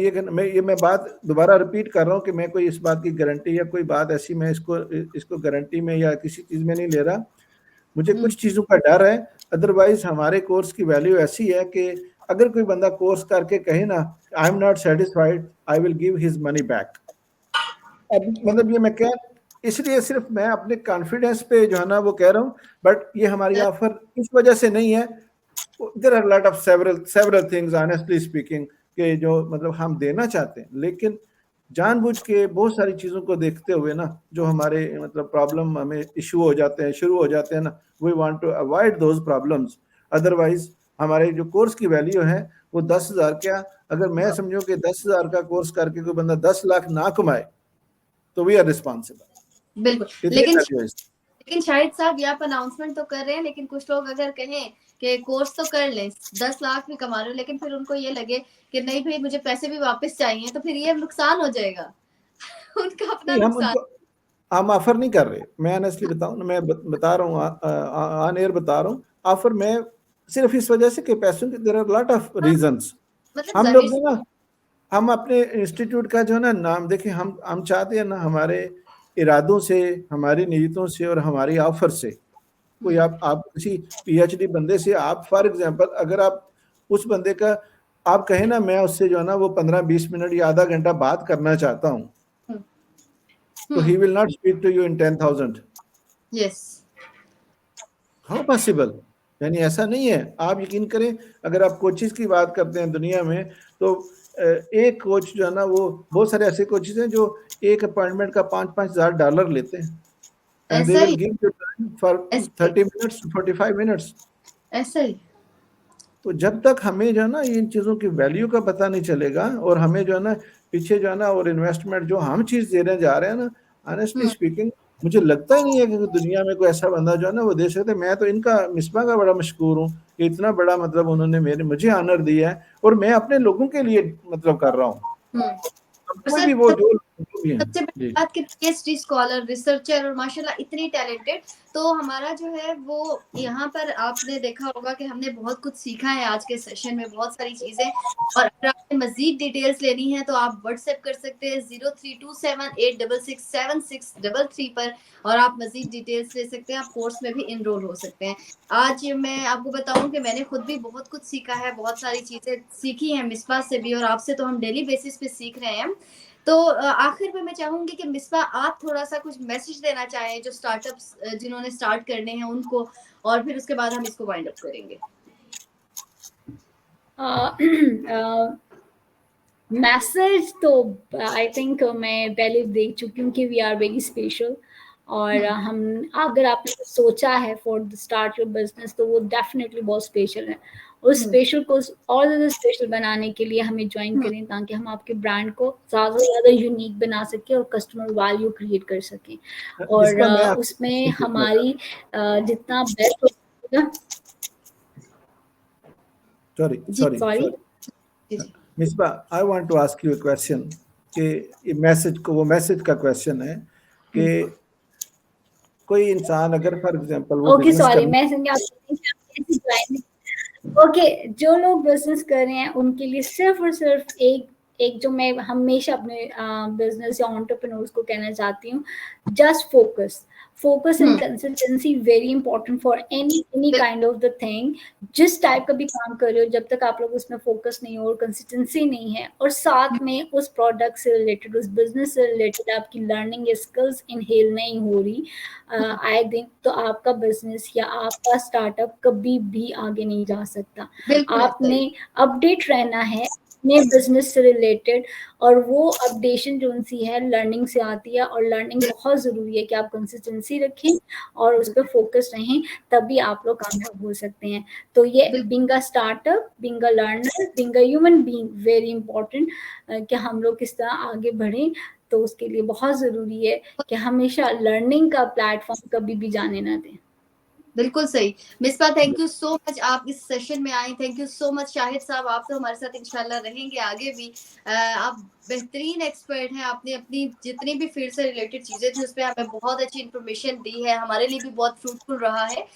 मैं बात दोबारा रिपीट कर रहा हूँ कि मैं कोई इस बात की गारंटी या कोई बात ऐसी मैं इसको गारंटी में या किसी चीज़ में नहीं ले रहा, मुझे कुछ चीज़ों का डर है। अदरवाइज हमारे कोर्स की वैल्यू ऐसी है कि अगर कोई बंदा कोर्स करके कहे ना I am not satisfied, I will give his money back. मतलब ये मैं क्या, इसलिए सिर्फ मैं अपने कॉन्फिडेंस पे जो है ना वो कह रहा हूँ, बट ये हमारी ऑफर इस वजह से नहीं है। There are lot of several things honestly speaking कि जो मतलब हम देना चाहते हैं, लेकिन जानबूझ के बहुत सारी चीज़ों को देखते हुए ना जो हमारे मतलब प्रॉब्लम हमें इशू हो जाते हैं, शुरू हो जाते हैं ना, we want to avoid those problems. Otherwise हमारे जो कोर्स की वैल्यू है वो 10,000 क्या, अगर मैं समझूं कि 10,000 का कोर्स करके कोई बंदा 10 लाख ना कमाए तो वी आर रिस्पॉन्सिबल। बिल्कुल। लेकिन शाहिद साहब, ये आप अनाउंसमेंट तो कर रहे हैं, लेकिन कुछ लोग अगर कहें कि कोर्स तो कर लें, 10 लाख भी कमा रहे हो, लेकिन फिर उनको ये लगे कि नहीं भाई मुझे पैसे भी वापस चाहिए, तो फिर ये नुकसान हो जाएगा उनका अपना नुकसान। हम ऑफर नहीं कर रहे, मैं ऑनेस्टली बताऊं ना, मैं बता रहा हूँ ऑन एयर बता रहा हूँ, ऑफर मैं सिर्फ इस वजह से कि पैसों की there are lot of reasons. हम लोग ना हम अपने इंस्टीट्यूट का जो है ना नाम देखिए, हम चाहते हैं ना हमारे इरादों से, हमारी नीयतों से और हमारी ऑफर से, कोई आप किसी पीएचडी बंदे से आप फॉर एग्जांपल अगर आप उस बंदे का आप कहें ना मैं उससे जो है ना वो 15-20 मिनट या आधा घंटा बात करना चाहता हूँ, तो he will not speak to you in 10,000. Yes. How possible? यानी ऐसा नहीं है। आप यकीन करें, अगर आप कोचेस की बात करते हैं दुनिया में, तो एक कोच जो है ना वो बहुत सारे ऐसे कोचेस हैं जो एक अपॉइंटमेंट का $5,000 लेते हैं, and they will give you time for 30 minutes, 45 minutes. ऐसा ही। तो जब तक हमें जो है ना इन चीज़ों की वैल्यू का पता नहीं चलेगा, और हमें जो है ना पीछे जो है ना और इन्वेस्टमेंट जो हम चीज़ देने जा रहे हैं ना, ऑनेस्टली स्पीकिंग मुझे लगता ही नहीं है कि दुनिया में कोई ऐसा बंदा जो है ना वो दे सकते। मैं तो इनका मिसबा का बड़ा मशकूर हूँ कि इतना बड़ा मतलब उन्होंने मुझे ऑनर दिया है, और मैं अपने लोगों के लिए मतलब कर रहा हूँ। कोई भी वो जो सबसे बड़ी बात कि PhD स्कॉलर, रिसर्चर और माशाल्लाह इतनी टैलेंटेड, तो हमारा जो है वो यहाँ पर आपने देखा होगा कि हमने बहुत कुछ सीखा है आज के सेशन में, बहुत सारी चीजें। और अगर आपने मजीद डिटेल्स लेनी है तो आप व्हाट्सएप कर सकते हैं 0327866763 पर, और आप मजीद डिटेल्स ले सकते हैं, आप कोर्स में भी इनरोल हो सकते हैं। आज मैं आपको बताऊं कि मैंने खुद भी बहुत कुछ सीखा है, बहुत सारी चीजें सीखी हैं मिसबा से भी, और आपसे तो हम डेली बेसिस पे सीख रहे हैं। तो आखिर में मैं चाहूंगी कि मिसबा आप थोड़ा सा कुछ मैसेज देना चाहें जो स्टार्टअप्स जिन्होंने स्टार्ट करने हैं उनको, और फिर उसके बाद हम इसको वाइंड अप करेंगे। मैसेज तो आई थिंक मैं पहले देख चुकी हूँ कि वी आर वेरी स्पेशल, और हम अगर आपने सोचा है for the start your business तो वो डेफिनेटली बहुत स्पेशल है। उस स्पेशल को और ज़्यादा स्पेशल बनाने के लिए हमें ज्वाइन करें ताकि हम आपके ब्रांड को ज़्यादा से ज़्यादा यूनिक बना सकें और कस्टमर वैल्यू क्रिएट कर सकें, और उसमें हमारी जितना बेस्ट होगा। Sorry Misbah, I want to ask you a question कि ये मैसेज का क्वेश्चन है कि कोई इंसान अगर फॉर एग्जांपल वो ओके सॉरी मैं ओके जो लोग बिजनेस कर रहे हैं उनके लिए सिर्फ और सिर्फ एक जो मैं हमेशा अपने बिजनेस या एंटरप्रेन्योर्स को कहना चाहती हूँ, just focus and consistency very important for any kind of the thing. जिस टाइप का भी काम कर रहे हो, जब तक आप लोग उसमें फोकस नहीं हो और कंसिस्टेंसी नहीं है, और साथ में उस प्रोडक्ट से रिलेटेड, उस बिजनेस से रिलेटेड आपकी लर्निंग स्किल्स इनहेल नहीं हो रही, आई थिंक तो आपका बिजनेस या आपका स्टार्टअप कभी भी आगे नहीं जा सकता। आपने अपडेट रहना है अपने बिजनेस से रिलेटेड, और वो अपडेशन जो सी है लर्निंग से आती है, और लर्निंग बहुत ज़रूरी है कि आप कंसिस्टेंसी रखें और उस पर फोकस रहें, तभी आप लोग कामयाब हो सकते हैं। तो ये being a startup, being a learner, being a human being very important कि हम लोग किस तरह आगे बढ़ें। तो उसके लिए बहुत ज़रूरी है कि हमेशा लर्निंग का प्लेटफॉर्म कभी भी जाने ना दें। बिल्कुल सही Misbah, thank you so much आप इस सेशन में आए। Thank you so much Shahid साहब, आप तो हमारे साथ इंशाल्लाह रहेंगे आगे भी। आप बेहतरीन एक्सपर्ट हैं, आपने अपनी जितनी भी फील्ड से रिलेटेड चीजें थी उस पर हमें बहुत अच्छी इन्फॉर्मेशन दी है, हमारे लिए भी बहुत फ्रूटफुल रहा है।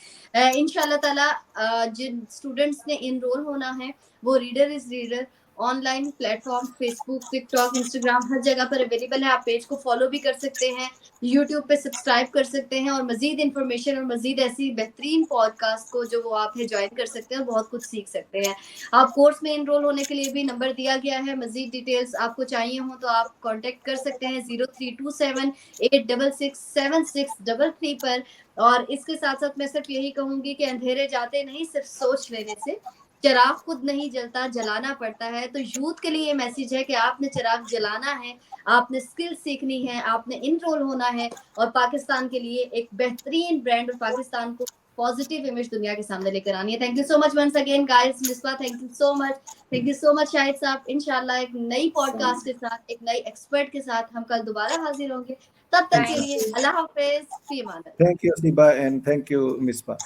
इंशाल्लाह ताला जिन स्टूडेंट्स ने इनरोल होना है वो reader is reader online platform Facebook, TikTok, Instagram हर जगह पर अवेलेबल है। आप पेज को फॉलो भी कर सकते हैं, यूट्यूब पे सब्सक्राइब कर सकते हैं, और मजीद इन्फॉर्मेशन और मजीद ऐसी बेहतरीन पॉडकास्ट को जो वो आप है ज्वाइन कर सकते हैं, बहुत कुछ सीख सकते हैं। आप कोर्स में इनरोल होने के लिए भी नंबर दिया गया है, मजीद डिटेल्स आपको चाहिए हो तो आप कांटेक्ट कर सकते हैं 0327866763 पर। और इसके साथ साथ मैं सिर्फ यही कहूंगी कि अंधेरे जाते नहीं, सिर्फ सोच लेने से। चिराग खुद नहीं जलता, जलाना पड़ता है। तो यूथ के लिए ये मैसेज है कि आपने चिराग जलाना है, आपने स्किल सीखनी है, आपने इनरोल होना है, और पाकिस्तान के लिए एक बेहतरीन ब्रांड और पाकिस्तान को पॉजिटिव इमेज दुनिया के सामने लेकर आनी है। Thank you so much once again guys. Misbah thank you so much, thank you so much Shahid साहब। इंशाल्लाह एक नई पॉडकास्ट के साथ, एक नई एक्सपर्ट के साथ हम कल दोबारा हाजिर होंगे। तब तक के लिए अल्लाह हाफिज, फी अमान अल्लाह। Thank you Haseeba and thank you Misbah.